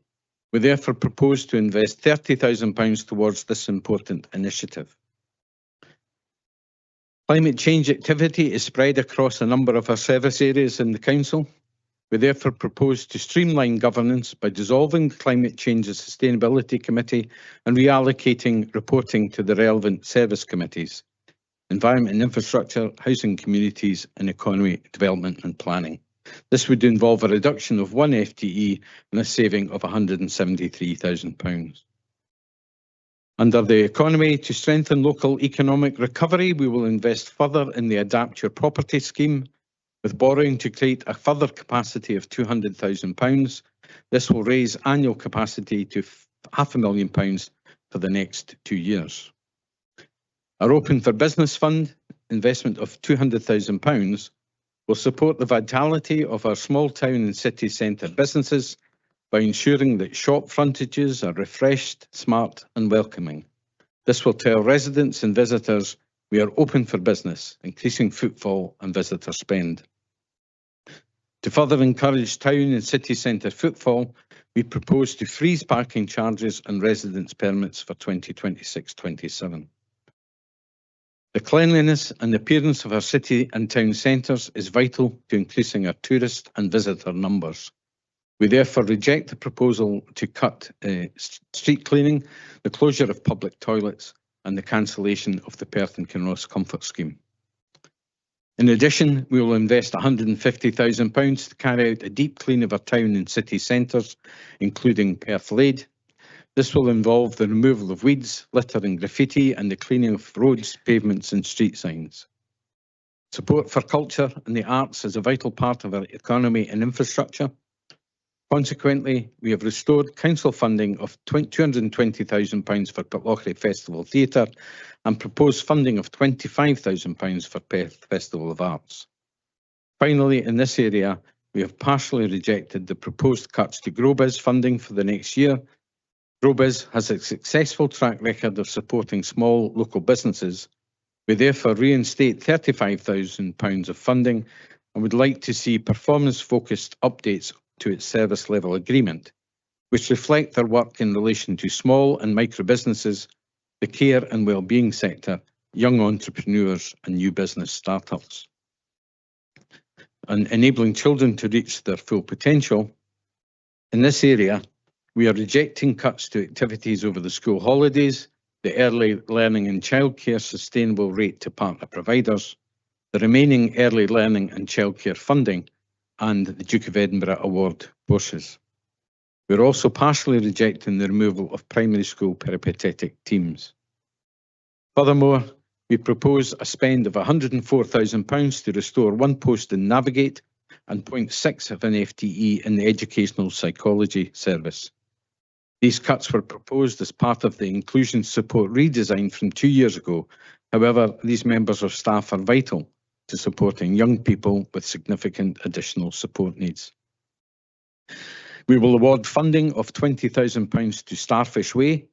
We therefore propose to invest £30,000 towards this important initiative. Climate change activity is spread across a number of our service areas in the Council. We therefore propose to streamline governance by dissolving the Climate Change and Sustainability Committee and reallocating reporting to the relevant service committees: Environment and Infrastructure, Housing, Communities and Economy, Development and Planning. This would involve a reduction of 1 FTE and a saving of £173,000. Under the economy, to strengthen local economic recovery, we will invest further in the Adapt Your Property scheme, with borrowing to create a further capacity of £200,000. This will raise annual capacity to £500,000 for the next 2 years. Our Open for Business Fund investment of £200,000 will support the vitality of our small town and city centre businesses by ensuring that shop frontages are refreshed, smart and welcoming. This will tell residents and visitors we are open for business, increasing footfall and visitor spend. To further encourage town and city centre footfall, we propose to freeze parking charges and residence permits for 2026-27. The cleanliness and appearance of our city and town centres is vital to increasing our tourist and visitor numbers. We therefore reject the proposal to cut street cleaning, the closure of public toilets and the cancellation of the Perth and Kinross Comfort Scheme. In addition, we will invest £150,000 to carry out a deep clean of our town and city centres, including Perth Lade, This will involve the removal of weeds, litter and graffiti, and the cleaning of roads, pavements and street signs. Support for culture and the arts is a vital part of our economy and infrastructure. Consequently, we have restored council funding of £220,000 for Pitlochry Festival Theatre and proposed funding of £25,000 for Perth Festival of Arts. Finally, in this area, we have partially rejected the proposed cuts to GrowBiz funding for the next year. GrowBiz has a successful track record of supporting small local businesses. We therefore reinstate £35,000 of funding and would like to see performance-focused updates to its service level agreement, which reflect their work in relation to small and micro businesses, the care and wellbeing sector, young entrepreneurs and new business startups. And enabling children to reach their full potential. In this area, we are rejecting cuts to activities over the school holidays, the early learning and childcare sustainable rate to partner providers, the remaining early learning and childcare funding, and the Duke of Edinburgh Award courses. We're also partially rejecting the removal of primary school peripatetic teams. Furthermore, we propose a spend of £104,000 to restore one post in Navigate and 0.6 of an FTE in the Educational Psychology Service. These cuts were proposed as part of the inclusion support redesign from 2 years ago. However, these members of staff are vital to supporting young people with significant additional support needs. We will award funding of £20,000 to Starfish Way,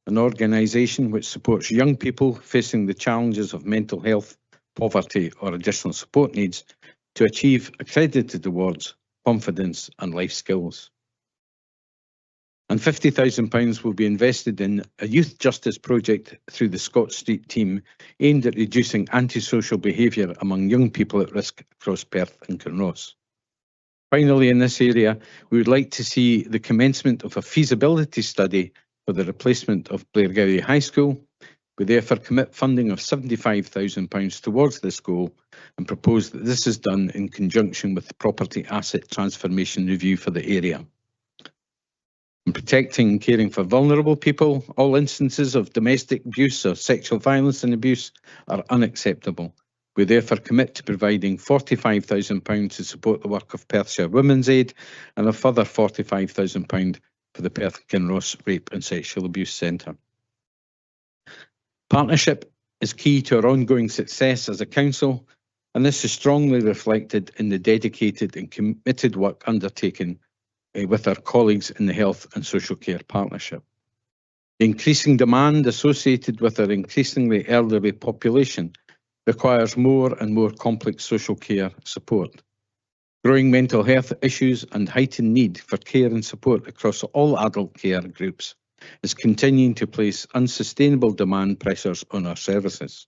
an organisation which supports young people facing the challenges of mental health, poverty or additional support needs to achieve accredited awards, confidence and life skills. And £50,000 will be invested in a youth justice project through the Scott Street team aimed at reducing antisocial behaviour among young people at risk across Perth and Kinross. Finally, in this area, we would like to see the commencement of a feasibility study for the replacement of Blairgowrie High School. We therefore commit funding of £75,000 towards this goal and propose that this is done in conjunction with the Property Asset Transformation Review for the area. In protecting and caring for vulnerable people, all instances of domestic abuse or sexual violence and abuse are unacceptable. We therefore commit to providing £45,000 to support the work of Perthshire Women's Aid and a further £45,000 for the Perth and Kinross Rape and Sexual Abuse Centre. Partnership is key to our ongoing success as a council, and this is strongly reflected in the dedicated and committed work undertaken with our colleagues in the Health and Social Care Partnership. The increasing demand associated with our increasingly elderly population requires more and more complex social care support. Growing mental health issues and heightened need for care and support across all adult care groups is continuing to place unsustainable demand pressures on our services.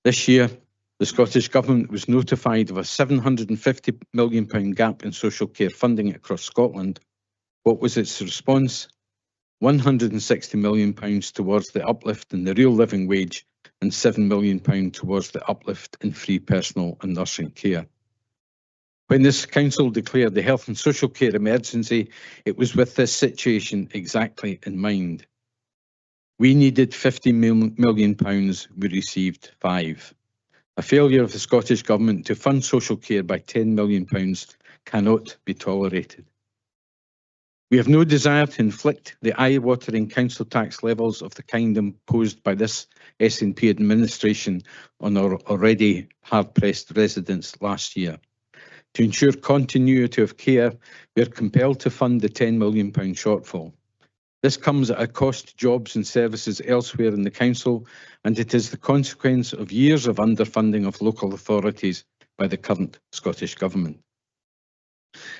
This year, the Scottish Government was notified of a £750 million gap in social care funding across Scotland. What was its response? £160 million towards the uplift in the real living wage and £7 million towards the uplift in free personal and nursing care. When this council declared the health and social care emergency, it was with this situation exactly in mind. We needed £50 million, we received £5 million. A failure of the Scottish Government to fund social care by £10 million cannot be tolerated. We have no desire to inflict the eye-watering council tax levels of the kind imposed by this SNP administration on our already hard-pressed residents last year. To ensure continuity of care, we are compelled to fund the £10 million shortfall. This comes at a cost to jobs and services elsewhere in the council, and it is the consequence of years of underfunding of local authorities by the current Scottish Government.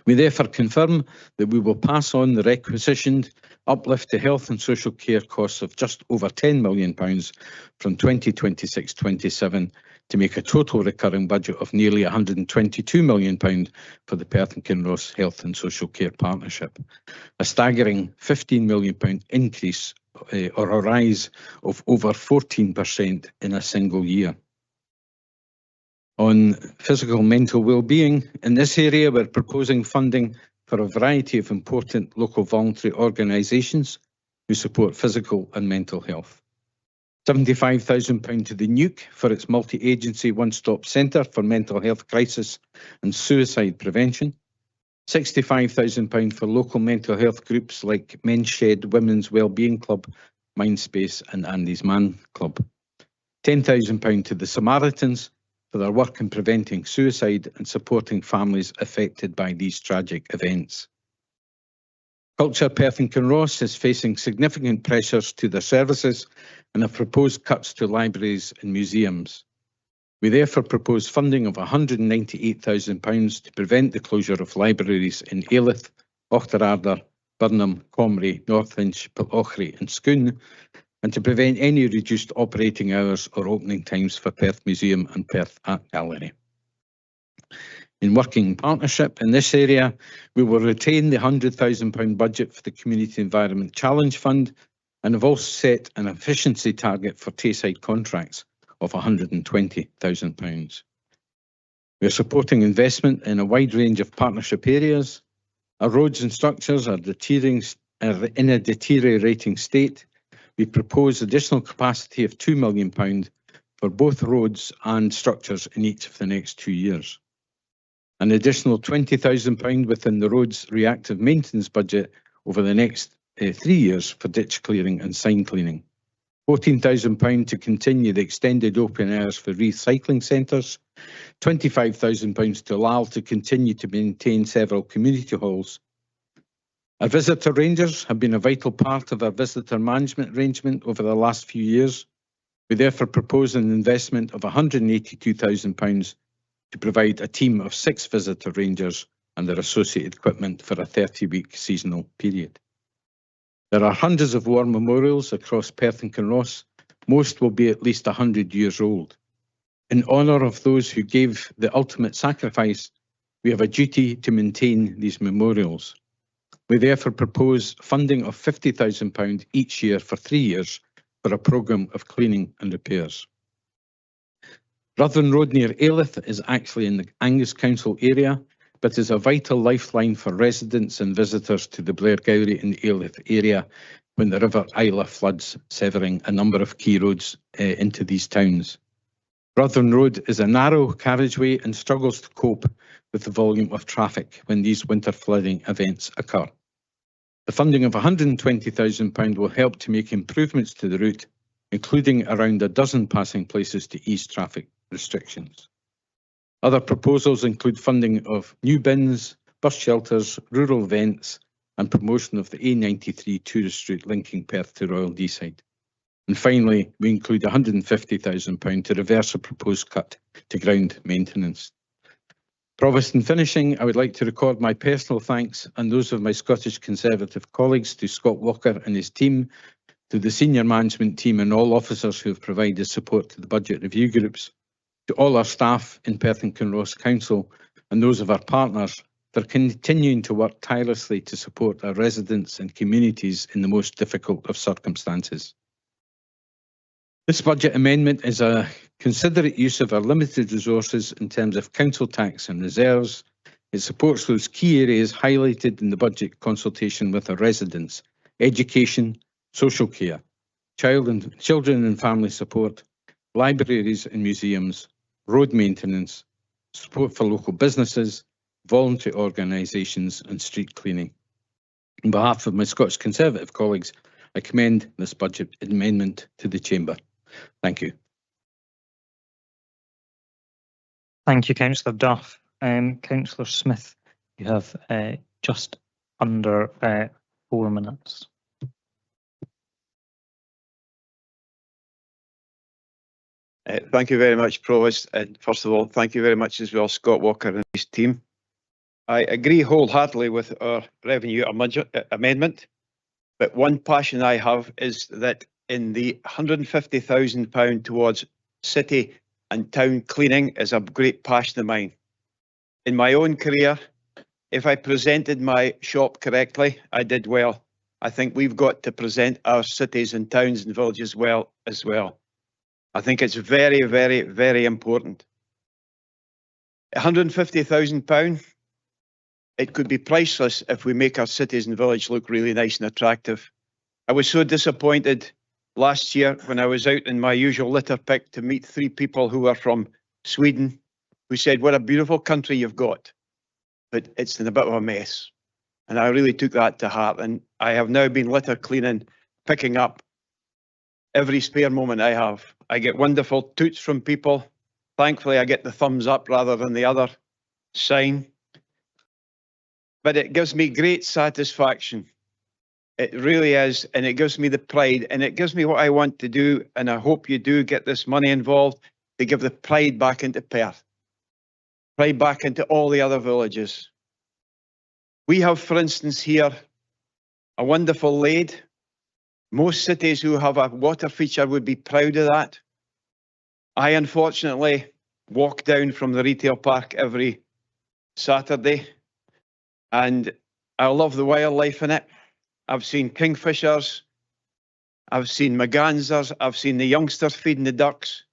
We therefore confirm that we will pass on the requisitioned uplift to health and social care costs of just over £10 million from 2026-27 to make a total recurring budget of nearly £122 million for the Perth and Kinross Health and Social Care Partnership, a staggering £15 million increase or a rise of over 14% in a single year. On physical and mental well-being, in this area we're proposing funding for a variety of important local voluntary organisations, who support physical and mental health. £75,000 to the Nuke for its multi-agency one-stop centre for mental health crisis and suicide prevention. £65,000 for local mental health groups like Men's Shed, Women's Wellbeing Club, Mindspace and Andy's Man Club. £10,000 to the Samaritans for their work in preventing suicide and supporting families affected by these tragic events. Culture Perth and Kinross is facing significant pressures to their services and have proposed cuts to libraries and museums. We therefore propose funding of £198,000 to prevent the closure of libraries in Alyth, Auchterarder, Burnham, Comrie, Northinch, Pitlochry and Scone, and to prevent any reduced operating hours or opening times for Perth Museum and Perth Art Gallery. In working partnership in this area, we will retain the £100,000 budget for the Community Environment Challenge Fund and have also set an efficiency target for Tayside contracts of £120,000. We are supporting investment in a wide range of partnership areas. Our roads and structures are in a deteriorating state. We propose additional capacity of £2 million for both roads and structures in each of the next 2 years. An additional £20,000 within the roads reactive maintenance budget over the next 3 years for ditch clearing and sign cleaning. £14,000 to continue the extended open hours for recycling centres. £25,000 to allow to continue to maintain several community halls. Our visitor rangers have been a vital part of our visitor management arrangement over the last few years. We therefore propose an investment of £182,000 to provide a team of 6 visitor rangers and their associated equipment for a 30-week seasonal period. There are hundreds of war memorials across Perth and Kinross. Most will be at least 100 years old. In honour of those who gave the ultimate sacrifice, we have a duty to maintain these memorials. We therefore propose funding of £50,000 each year for 3 years for a programme of cleaning and repairs. Rutherford Road near Alyth is actually in the Angus Council area, but is a vital lifeline for residents and visitors to the Blairgowrie and Alyth area when the River Isla floods, severing a number of key roads into these towns. Rutherford Road is a narrow carriageway and struggles to cope with the volume of traffic when these winter flooding events occur. The funding of £120,000 will help to make improvements to the route, including around a dozen passing places to ease traffic restrictions. Other proposals include funding of new bins, bus shelters, rural events, and promotion of the A93 tourist route linking Perth to Royal Deeside. And finally, we include £150,000 to reverse a proposed cut to ground maintenance. Provost, in finishing, I would like to record my personal thanks and those of my Scottish Conservative colleagues to Scott Walker and his team, to the senior management team and all officers who have provided support to the budget review groups, to all our staff in Perth and Kinross Council and those of our partners for continuing to work tirelessly to support our residents and communities in the most difficult of circumstances. This budget amendment is a considerate use of our limited resources in terms of council tax and reserves. It supports those key areas highlighted in the budget consultation with our residents: education, social care, children and family support, libraries and museums, road maintenance, support for local businesses, voluntary organisations and street cleaning. On behalf of my Scottish Conservative colleagues, I commend this budget amendment to the Chamber. Thank you. Thank you, Councillor Duff. Councillor Smith, you have just under 4 minutes. Thank you very much, Provost. And first of all, thank you very much as well, Scott Walker and his team. I agree wholeheartedly with our revenue amendment, but one passion I have is that in the £150,000 towards city and town cleaning is a great passion of mine. In my own career, if I presented my shop correctly, I did well. I think we've got to present our cities and towns and villages well as well. I think it's very, very, very important. £150,000, it could be priceless if we make our cities and village look really nice and attractive. I was so disappointed last year when I was out in my usual litter pick to meet 3 people who were from Sweden, who said, what a beautiful country you've got, but it's in a bit of a mess. And I really took that to heart. And I have now been litter cleaning, picking up every spare moment I have. I get wonderful toots from people. Thankfully, I get the thumbs up rather than the other sign. But it gives me great satisfaction. It really is. And it gives me the pride, and it gives me what I want to do. And I hope you do get this money involved to give the pride back into Perth, pride back into all the other villages. We have, for instance, here a wonderful lade. Most cities who have a water feature would be proud of that. I unfortunately walk down from the retail park every Saturday, and I love the wildlife in it. I've seen kingfishers, I've seen mergansers, I've seen the youngsters feeding the ducks,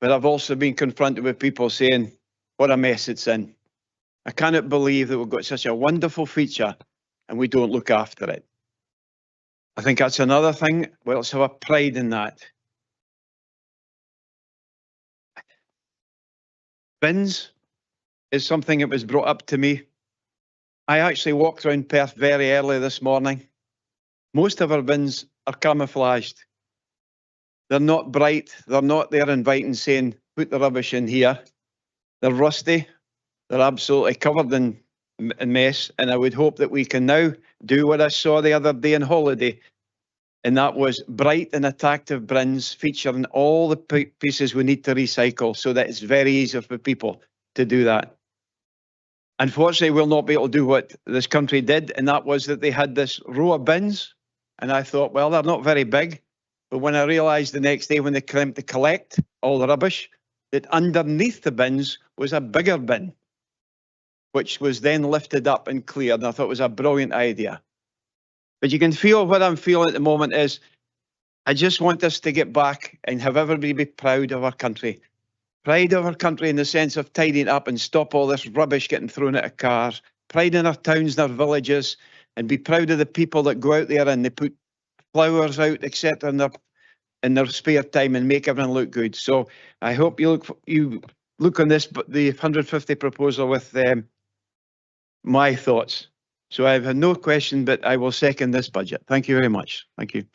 but I've also been confronted with people saying, what a mess it's in. I cannot believe that we've got such a wonderful feature and we don't look after it. I think that's another thing. Well, let's have a pride in that. Bins is something that was brought up to me. I actually walked around Perth very early this morning. Most of our bins are camouflaged. They're not bright. They're not there inviting, saying, put the rubbish in here. They're rusty. They're absolutely covered in mess. And I would hope that we can now do what I saw the other day on holiday. And that was bright and attractive bins featuring all the pieces we need to recycle, so that it's very easy for people to do that. Unfortunately, we'll not be able to do what this country did, and that was that they had this row of bins. And I thought, well, they're not very big. But when I realised the next day when they came to collect all the rubbish, that underneath the bins was a bigger bin, which was then lifted up and cleared. And I thought it was a brilliant idea. But you can feel what I'm feeling at the moment is, I just want us to get back and have everybody be proud of our country. Pride of our country in the sense of tidying up and stop all this rubbish getting thrown out of cars. Pride in our towns and our villages, and be proud of the people that go out there and they put flowers out, etc. in their spare time and make everyone look good. So I hope you look on this, the 150 proposal with my thoughts. So I have no question, but I will second this budget. Thank you very much. Thank you.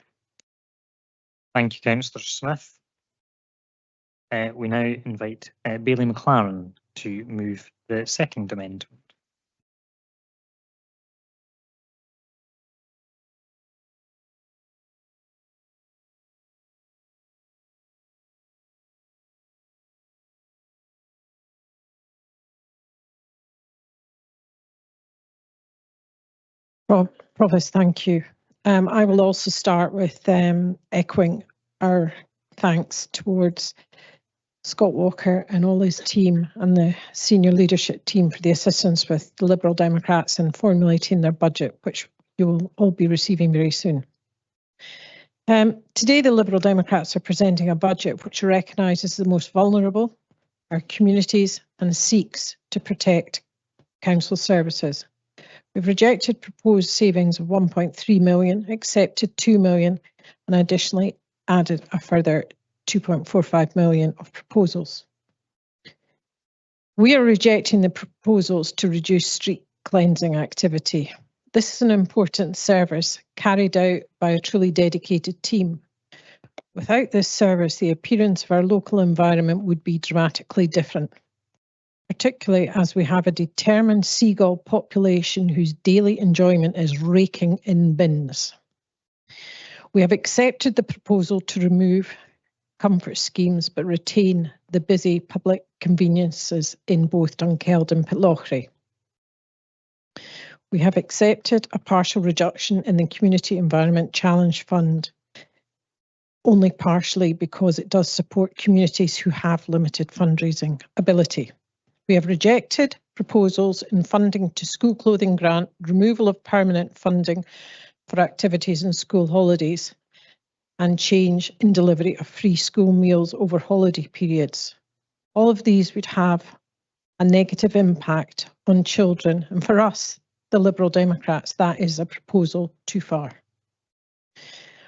Thank you, Councillor Smith. We now invite Bailey McLaren to move the second amendment. Provost, thank you. I will also start with echoing our thanks towards Scott Walker and all his team and the senior leadership team for the assistance with the Liberal Democrats in formulating their budget, which you will all be receiving very soon. Today, the Liberal Democrats are presenting a budget which recognises the most vulnerable, our communities, and seeks to protect council services. We've rejected proposed savings of 1.3 million, accepted 2 million, and additionally added a further 2.45 million of proposals. We are rejecting the proposals to reduce street cleansing activity. This is an important service carried out by a truly dedicated team. Without this service, the appearance of our local environment would be dramatically different, particularly as we have a determined seagull population whose daily enjoyment is raking in bins. We have accepted the proposal to remove comfort schemes but retain the busy public conveniences in both Dunkeld and Pitlochry. We have accepted a partial reduction in the Community Environment Challenge Fund, only partially because it does support communities who have limited fundraising ability. We have rejected proposals in funding to school clothing grant, removal of permanent funding for activities and school holidays, and change in delivery of free school meals over holiday periods. All of these would have a negative impact on children, and for us, the Liberal Democrats, that is a proposal too far.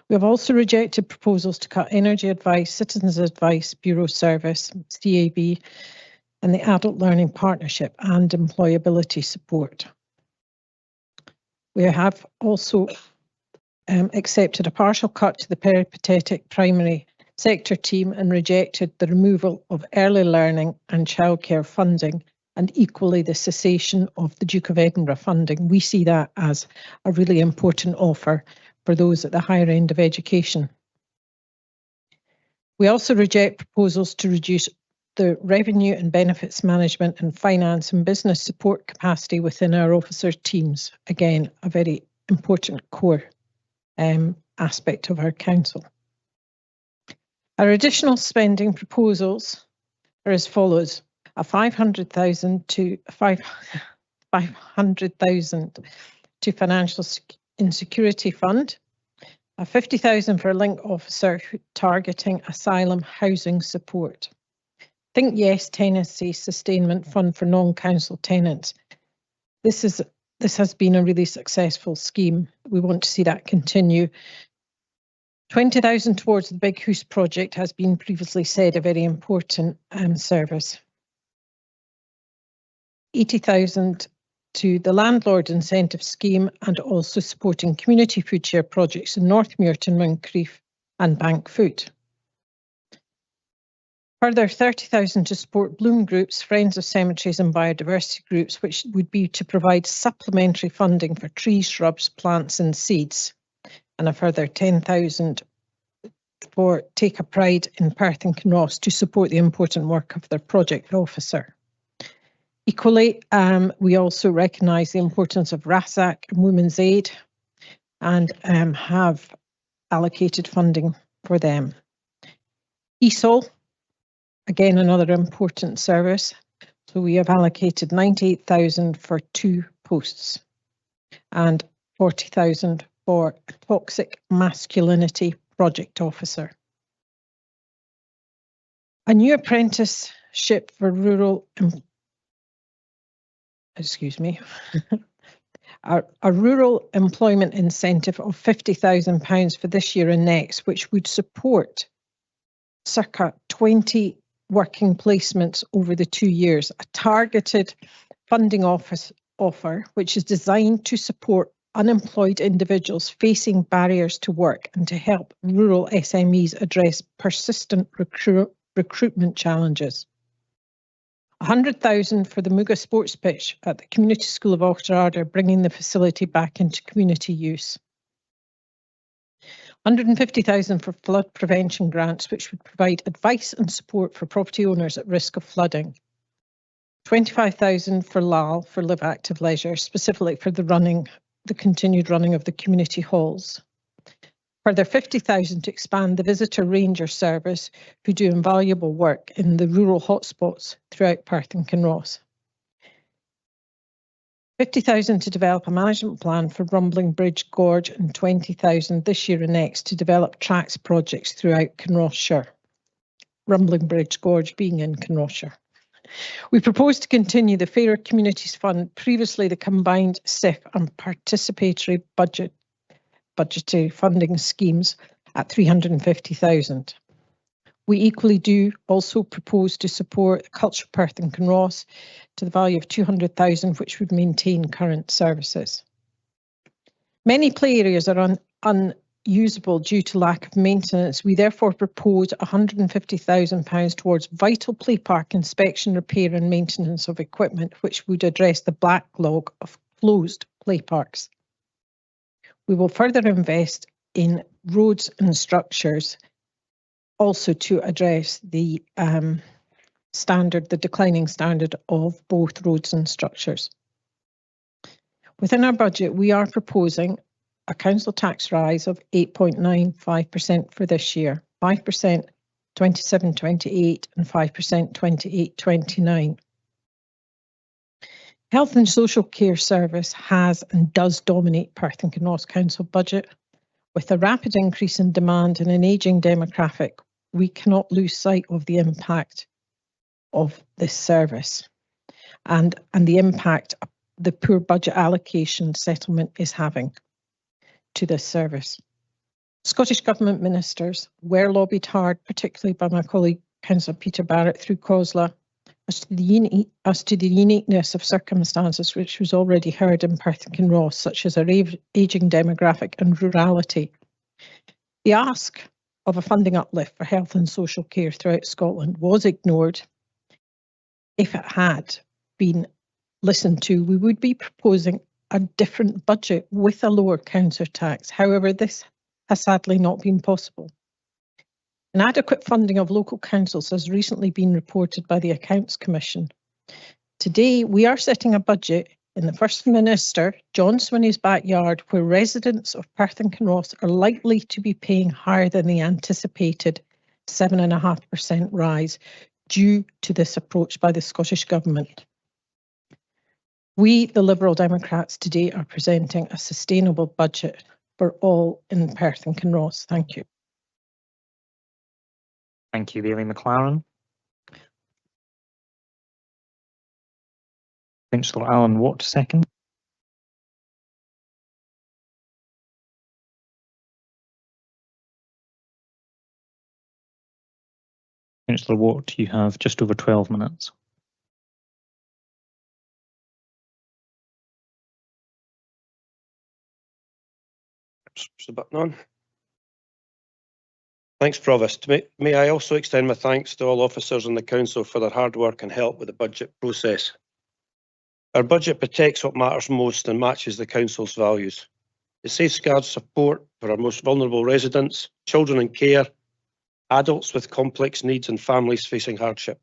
We have also rejected proposals to cut Energy Advice, Citizens Advice Bureau Service, CAB, and the Adult Learning Partnership and employability support. We have also accepted a partial cut to the peripatetic primary sector team and rejected the removal of early learning and childcare funding, and equally the cessation of the Duke of Edinburgh funding. We see that as a really important offer for those at the higher end of education. We also reject proposals to reduce the revenue and benefits management and finance and business support capacity within our officers' teams. Again, a very important core aspect of our council. Our additional spending proposals are as follows: a 500,000 to 500,000 to financial insecurity fund, a 50,000 for a link officer targeting asylum housing support. Think Yes Tenancy Sustainment Fund for non-council tenants. This has been a really successful scheme. We want to see that continue. 20,000 towards the Big House project has been previously said, a very important service. 80,000 to the landlord incentive scheme and also supporting community food share projects in Northmuirton, Moncrieff and Bank Food. Further 30,000 to support Bloom groups, Friends of Cemeteries and biodiversity groups, which would be to provide supplementary funding for trees, shrubs, plants and seeds. And a further 10,000 for Take a Pride in Perth and Kinross to support the important work of their project officer. Equally, we also recognise the importance of RASAC and Women's Aid and have allocated funding for them. ESOL, again, another important service. So we have allocated 98,000 for 2 posts and 40,000 for a toxic masculinity project officer. A new apprenticeship for rural, a rural employment incentive of £50,000 for this year and next, which would support circa 20 working placements over the 2 years, a targeted funding offer which is designed to support unemployed individuals facing barriers to work and to help rural SMEs address persistent recruitment challenges. 100,000 for the Muga Sports Pitch at the Community School of Auchterarder, bringing the facility back into community use. 150,000 for flood prevention grants, which would provide advice and support for property owners at risk of flooding. 25,000 for LAL, for Live Active Leisure, specifically for the continued running of the community halls. Further 50,000 to expand the visitor ranger service, who do invaluable work in the rural hotspots throughout Perth and Kinross. 50,000 to develop a management plan for Rumbling Bridge Gorge and 20,000 this year and next to develop tracks projects throughout Kinrossshire. Rumbling Bridge Gorge being in Kinrossshire. We propose to continue the Fairer Communities Fund, previously the combined SIF and participatory budgetary funding schemes at 350,000. We equally do also propose to support Culture Perth and Kinross to the value of 200,000, which would maintain current services. Many play areas are unusable due to lack of maintenance. We therefore propose £150,000 towards vital play park inspection, repair and maintenance of equipment, which would address the backlog of closed play parks. We will further invest in roads and structures, also to address the declining standard of both roads and structures. Within our budget, we are proposing a council tax rise of 8.95% for this year, 5% 27-28 and 5% 28-29. Health and social care service has and does dominate Perth and Kinross Council budget. With a rapid increase in demand and an ageing demographic, we cannot lose sight of the impact of this service and the impact the poor budget allocation settlement is having to this service. Scottish Government ministers were lobbied hard, particularly by my colleague Councillor Peter Barrett through COSLA, as to the uniqueness of circumstances which was already heard in Perth and Kinross, such as our ageing demographic and rurality. The ask of a funding uplift for health and social care throughout Scotland was ignored. If it had been listened to, we would be proposing a different budget with a lower council tax. However, this has sadly not been possible. Inadequate funding of local councils has recently been reported by the Accounts Commission. Today, we are setting a budget in the First Minister, John Swinney's backyard, where residents of Perth and Kinross are likely to be paying higher than the anticipated 7.5% rise due to this approach by the Scottish Government. We, the Liberal Democrats, today are presenting a sustainable budget for all in Perth and Kinross. Thank you. Thank you, Bailey McLaren. Councillor Alan Watt, second. Councillor Watt, you have just over 12 minutes. Push the button on. Thanks, Provost. May I also extend my thanks to all officers in the Council for their hard work and help with the budget process. Our budget protects what matters most and matches the Council's values. It safeguards support for our most vulnerable residents, children in care, adults with complex needs and families facing hardship.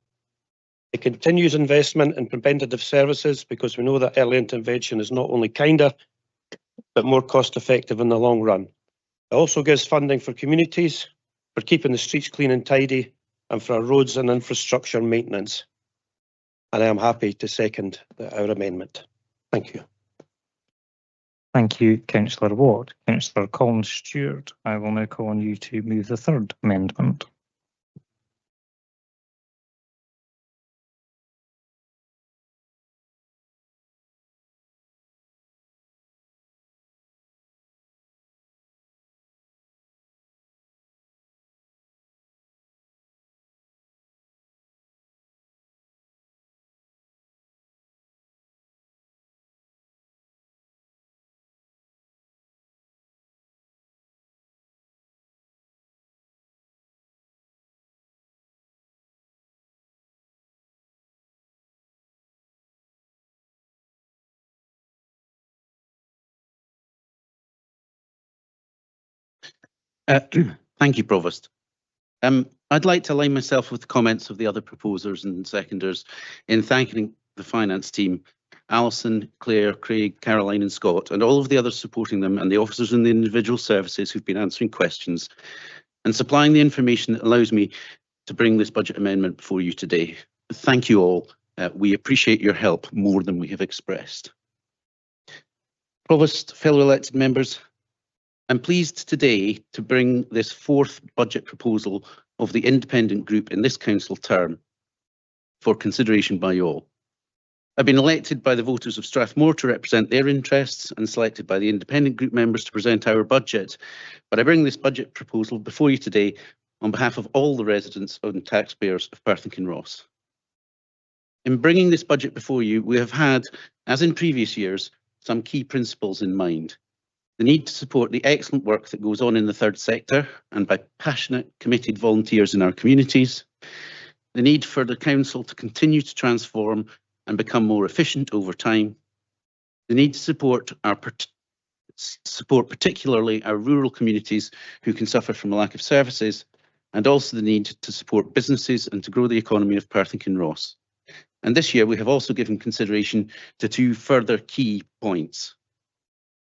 It continues investment in preventative services because we know that early intervention is not only kinder, but more cost effective in the long run. It also gives funding for communities, for keeping the streets clean and tidy, and for our roads and infrastructure maintenance. And I am happy to second our amendment. Thank you. Thank you, Councillor Watt. Councillor Colin Stewart, I will now call on you to move the third amendment. Thank you, Provost. I'd like to align myself with the comments of the other proposers and seconders in thanking the finance team, Alison, Claire, Craig, Caroline and Scott, and all of the others supporting them, and the officers in the individual services who've been answering questions and supplying the information that allows me to bring this budget amendment before you today. Thank you all. We appreciate your help more than we have expressed. Provost, fellow elected members, I'm pleased today to bring this fourth budget proposal of the independent group in this council term for consideration by you all. I've been elected by the voters of Strathmore to represent their interests and selected by the independent group members to present our budget, but I bring this budget proposal before you today on behalf of all the residents and taxpayers of Perth and Kinross. In bringing this budget before you, we have had, as in previous years, some key principles in mind. The need to support the excellent work that goes on in the third sector and by passionate, committed volunteers in our communities. The need for the council to continue to transform and become more efficient over time. The need to support particularly our rural communities who can suffer from a lack of services, and also the need to support businesses and to grow the economy of Perth and Kinross. And this year we have also given consideration to two further key points.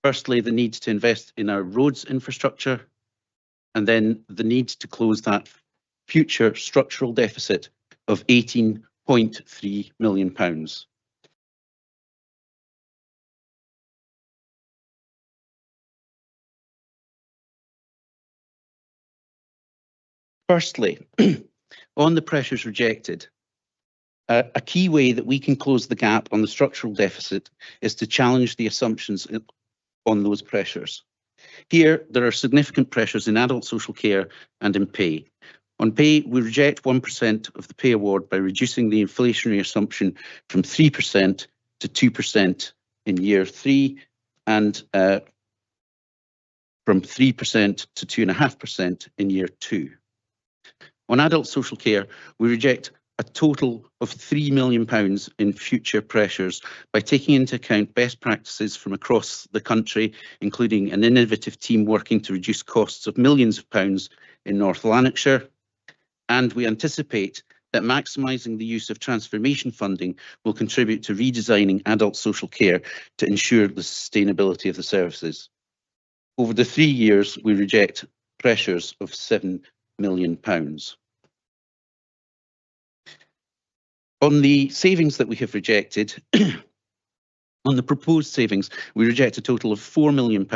Firstly, the need to invest in our roads infrastructure, and then the need to close that future structural deficit of £18.3 million. Firstly, on the pressures rejected, a key way that we can close the gap on the structural deficit is to challenge the assumptions on those pressures. Here, there are significant pressures in adult social care and in pay. On pay, we reject 1% of the pay award by reducing the inflationary assumption from 3% to 2% in year 3 and from 3% to 2.5% in year 2. On adult social care, we reject a total of £3 million in future pressures by taking into account best practices from across the country, including an innovative team working to reduce costs of millions of pounds in North Lanarkshire. And we anticipate that maximising the use of transformation funding will contribute to redesigning adult social care to ensure the sustainability of the services. Over the 3 years, we reject pressures of £7 million. On the savings that we have rejected, on the proposed savings, we reject a total of £4 million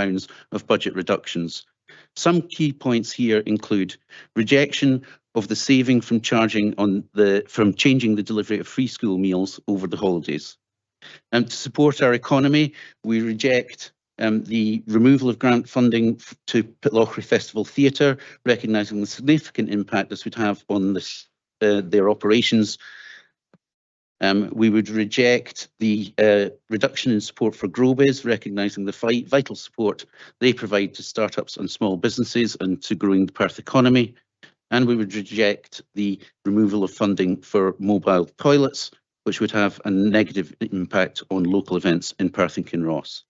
of budget reductions. Some key points here include rejection of the saving from changing the delivery of free school meals over the holidays. And to support our economy, we reject the removal of grant funding to Pitlochry Festival Theatre, recognising the significant impact this would have on their operations. We would reject the reduction in support for GrowBiz, recognising the vital support they provide to startups and small businesses and to growing the Perth economy. And we would reject the removal of funding for mobile toilets, which would have a negative impact on local events in Perth and Kinross.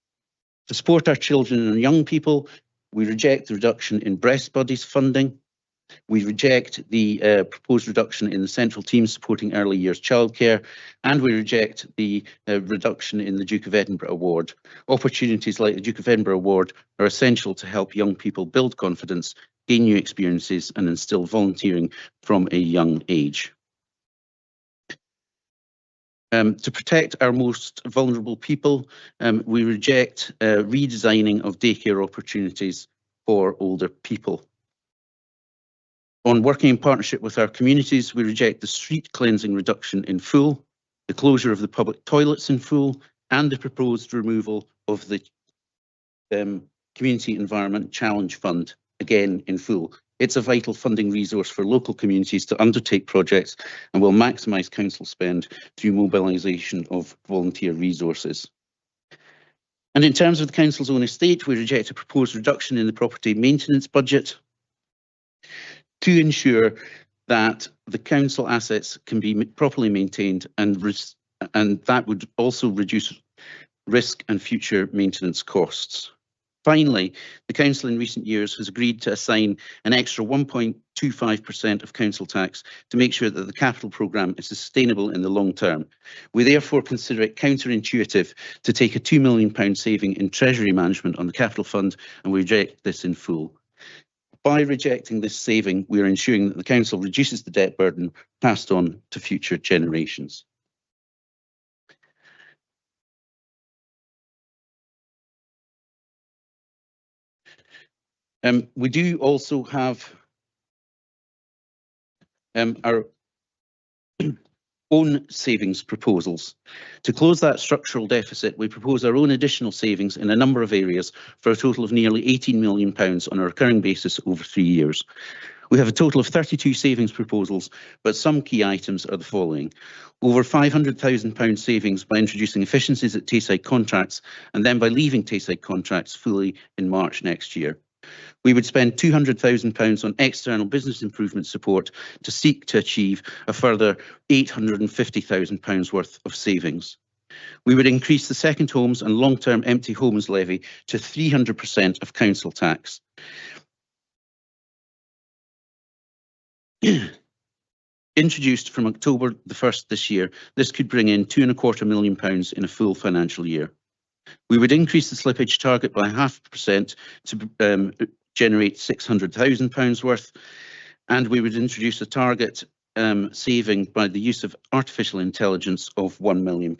To support our children and young people, we reject the reduction in Breast Buddies funding. We reject the proposed reduction in the central team supporting early years childcare, and we reject the reduction in the Duke of Edinburgh Award. Opportunities like the Duke of Edinburgh Award are essential to help young people build confidence, gain new experiences, and instill volunteering from a young age. To protect our most vulnerable people, we reject redesigning of daycare opportunities for older people. On working in partnership with our communities, we reject the street cleansing reduction in full, the closure of the public toilets in full, and the proposed removal of the Community Environment Challenge Fund, again in full. It's a vital funding resource for local communities to undertake projects and will maximise council spend through mobilisation of volunteer resources. And in terms of the council's own estate, we reject a proposed reduction in the property maintenance budget to ensure that the council assets can be properly maintained, and that would also reduce risk and future maintenance costs. Finally, the council in recent years has agreed to assign an extra 1.25% of council tax to make sure that the capital programme is sustainable in the long term. We therefore consider it counterintuitive to take a £2 million saving in treasury management on the capital fund, and we reject this in full. By rejecting this saving, we are ensuring that the council reduces the debt burden passed on to future generations. We do also have our own savings proposals. To close that structural deficit, we propose our own additional savings in a number of areas for a total of nearly £18 million on a recurring basis over 3 years. We have a total of 32 savings proposals, but some key items are the following. Over £500,000 savings by introducing efficiencies at Tayside contracts and then by leaving Tayside contracts fully in March next year. We would spend £200,000 on external business improvement support to seek to achieve a further £850,000 worth of savings. We would increase the second homes and long-term empty homes levy to 300% of council tax. Introduced from October the 1st this year, this could bring in £2.25 million in a full financial year. We would increase the slippage target by 0.5% to generate £600,000 worth, and we would introduce a target saving by the use of artificial intelligence of £1 million.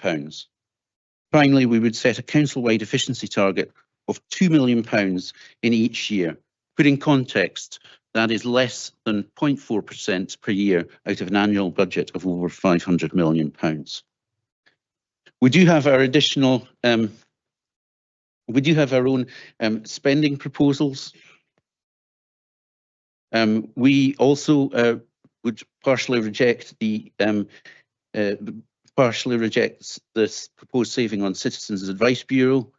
Finally, we would set a council-wide efficiency target of £2 million in each year. Put in context, that is less than 0.4% per year out of an annual budget of over £500 million. We do have our additional We do have our own spending proposals. We also would partially reject this proposed saving on Citizens Advice Bureau.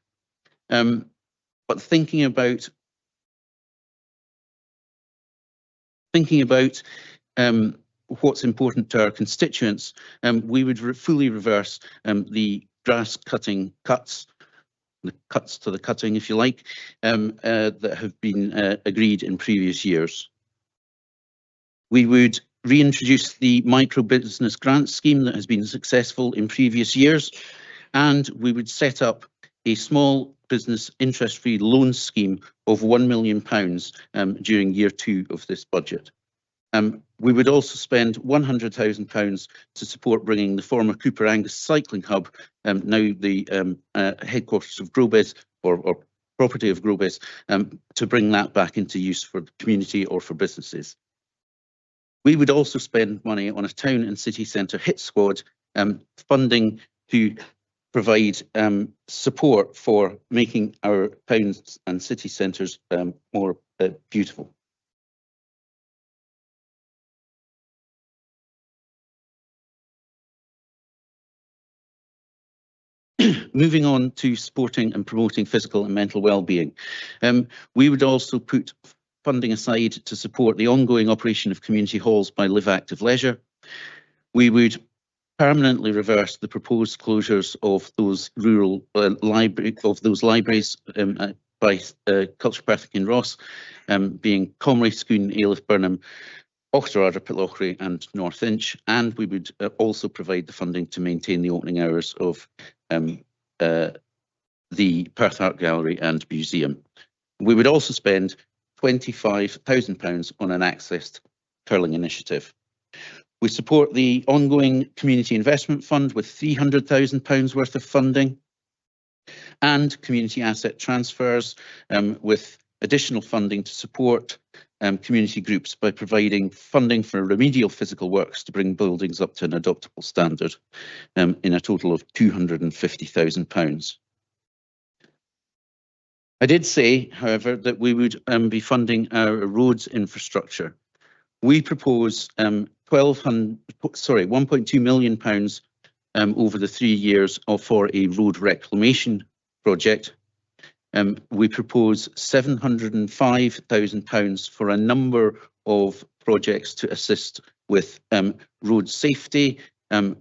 But thinking about what's important to our constituents, we would fully reverse the grass cutting cuts, the cuts to the cutting, if you like, that have been agreed in previous years. We would reintroduce the micro business grant scheme that has been successful in previous years, and we would set up a small business interest-free loan scheme of £1 million during year 2 of this budget. We would also spend £100,000 to support bringing the former Cooper Angus cycling hub, now the headquarters of Grobez or property of Grobez, to bring that back into use for the community or for businesses. We would also spend money on a town and city centre hit squad, funding to provide support for making our towns and city centres more beautiful. Moving on to supporting and promoting physical and mental well-being. We would also put funding aside to support the ongoing operation of community halls by Live Active Leisure. We would permanently reverse the proposed closures of those rural libraries by Culture Perth and Kinross, being Comrie, Scone, Ailith, Burnham, Ochterardder, Pitlochry and North Inch, and we would also provide the funding to maintain the opening hours of the Perth Art Gallery and Museum. We would also spend £25,000 on an accessed curling initiative. We support the ongoing Community Investment Fund with £300,000 worth of funding, and community asset transfers with additional funding to support community groups by providing funding for remedial physical works to bring buildings up to an adoptable standard in a total of £250,000. I did say, however, that we would be funding our roads infrastructure. We propose £1.2 million over the 3 years for a road reclamation project. We propose £705,000 for a number of projects to assist with road safety,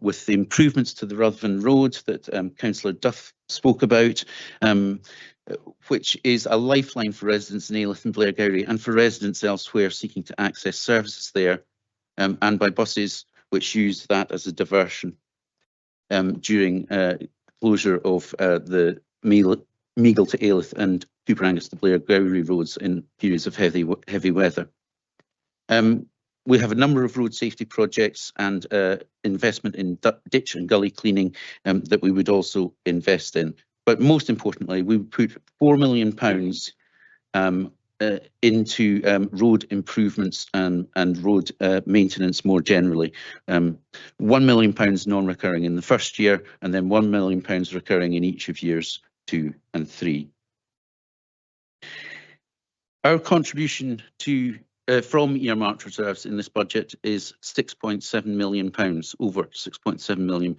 with the improvements to the Ruthven Road that Councillor Duff spoke about, which is a lifeline for residents in Ailith and Blairgowrie and for residents elsewhere seeking to access services there, and by buses which use that as a diversion during closure of the Meagle to Ailith and Cooper Angus to Blairgowrie roads in periods of heavy weather. We have a number of road safety projects and investment in ditch and gully cleaning that we would also invest in. But most importantly, we would put £4 million into road improvements and road maintenance more generally. £1 million non-recurring in the first year, and then £1 million recurring in each of years 2 and 3. Our contribution to from earmarked reserves in this budget is £6.7 million, over £6.7 million.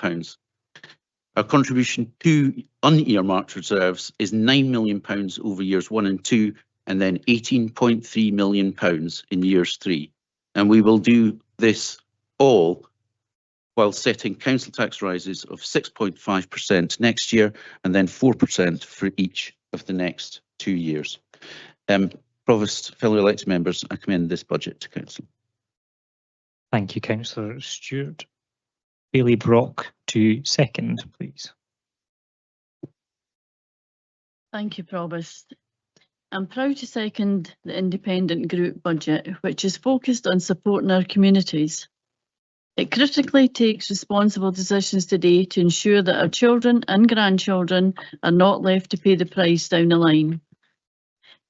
Our contribution to unearmarked reserves is £9 million over years 1 and 2, and then £18.3 million in years 3. And we will do this all while setting council tax rises of 6.5% next year, and then 4% for each of the next 2 years. Provost, fellow elected members, I commend this budget to council. Thank you, Councillor Stewart. Bailey Brock to second, please. Thank you, Provost. I'm proud to second the independent group budget, which is focused on supporting our communities. It critically takes responsible decisions today to ensure that our children and grandchildren are not left to pay the price down the line.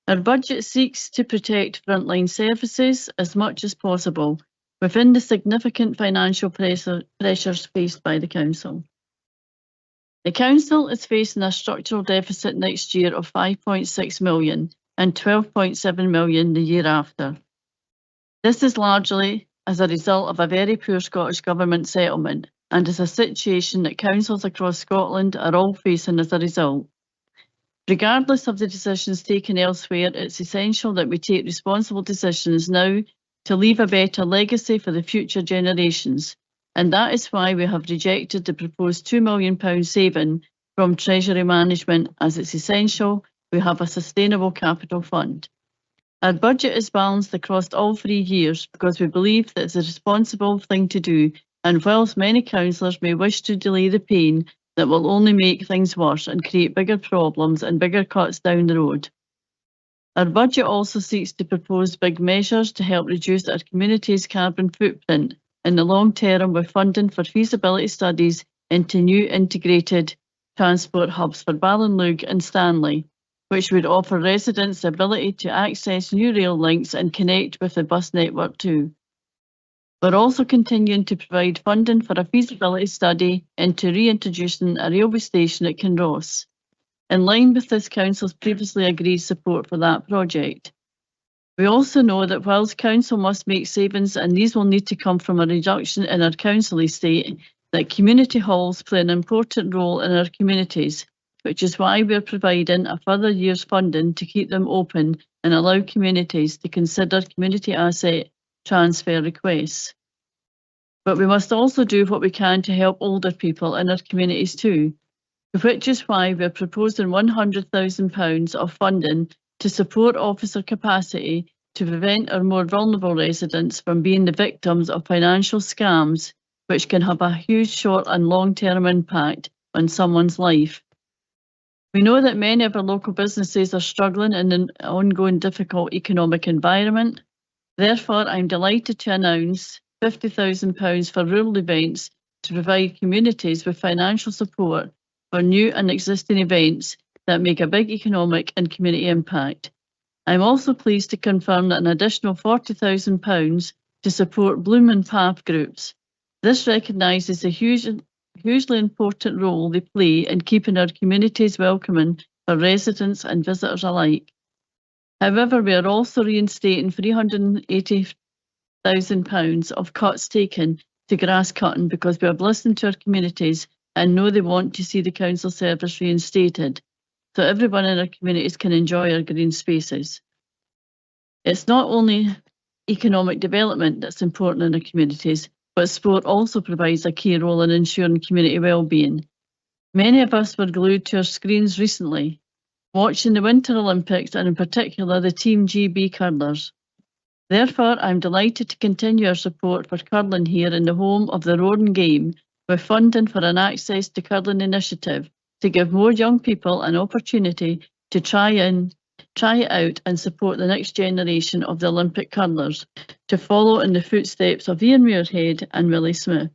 Our budget seeks to protect frontline services as much as possible within the significant financial pressures faced by the Council. The council is facing a structural deficit next year of 5.6 million and 12.7 million the year after. This is largely as a result of a very poor Scottish Government settlement and is a situation that councils across Scotland are all facing as a result. Regardless of the decisions taken elsewhere, it's essential that we take responsible decisions now to leave a better legacy for the future generations, and that is why we have rejected the proposed £2 million saving from Treasury Management, as it's essential we have a sustainable capital fund. Our budget is balanced across all 3 years because we believe that it's a responsible thing to do, and whilst many councillors may wish to delay the pain, that will only make things worse and create bigger problems and bigger cuts down the road. Our budget also seeks to propose big measures to help reduce our community's carbon footprint in the long term, with funding for feasibility studies into new integrated transport hubs for Ballinlough and Stanley, which would offer residents the ability to access new rail links and connect with the bus network too. We're also continuing to provide funding for a feasibility study into reintroducing a railway station at Kinross, in line with this council's previously agreed support for that project. We also know that whilst council must make savings, and these will need to come from a reduction in our council estate, that community halls play an important role in our communities, which is why we're providing a further year's funding to keep them open and allow communities to consider community asset transfer requests. But we must also do what we can to help older people in our communities too, which is why we're proposing £100,000 of funding to support officer capacity to prevent our more vulnerable residents from being the victims of financial scams, which can have a huge short and long-term impact on someone's life. We know that many of our local businesses are struggling in an ongoing difficult economic environment. Therefore, I'm delighted to announce £50,000 for rural events to provide communities with financial support for new and existing events that make a big economic and community impact. I'm also pleased to confirm that an additional £40,000 to support Bloom and Path groups. This recognises the hugely important role they play in keeping our communities welcoming for residents and visitors alike. However, we are also reinstating £380,000 of cuts taken to grass cutting because we have listened to our communities and know they want to see the council service reinstated, so everyone in our communities can enjoy our green spaces. It's not only economic development that's important in our communities, but sport also provides a key role in ensuring community well-being. Many of us were glued to our screens recently, watching the Winter Olympics and in particular the Team GB curlers. Therefore, I'm delighted to continue our support for curling here in the home of the Roaring Game, with funding for an Access to Curling initiative to give more young people an opportunity to try it out and support the next generation of the Olympic curlers to follow in the footsteps of Ian Muirhead and Willie Smith.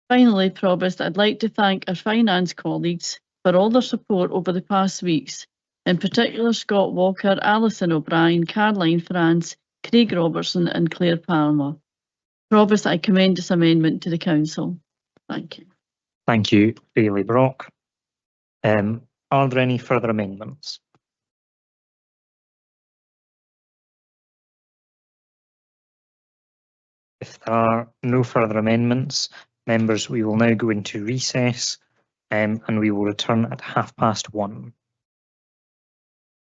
Finally, Provost, I'd like to thank our finance colleagues for all their support over the past weeks, in particular Scott Walker, Alison O'Brien, Caroline France, Craig Robertson and Claire Palmer. Provost, I commend this amendment to the Council. Thank you. Thank you, Bailey Brock. Are there any further amendments? If there are no further amendments, members, we will now go into recess and we will return at 1:30.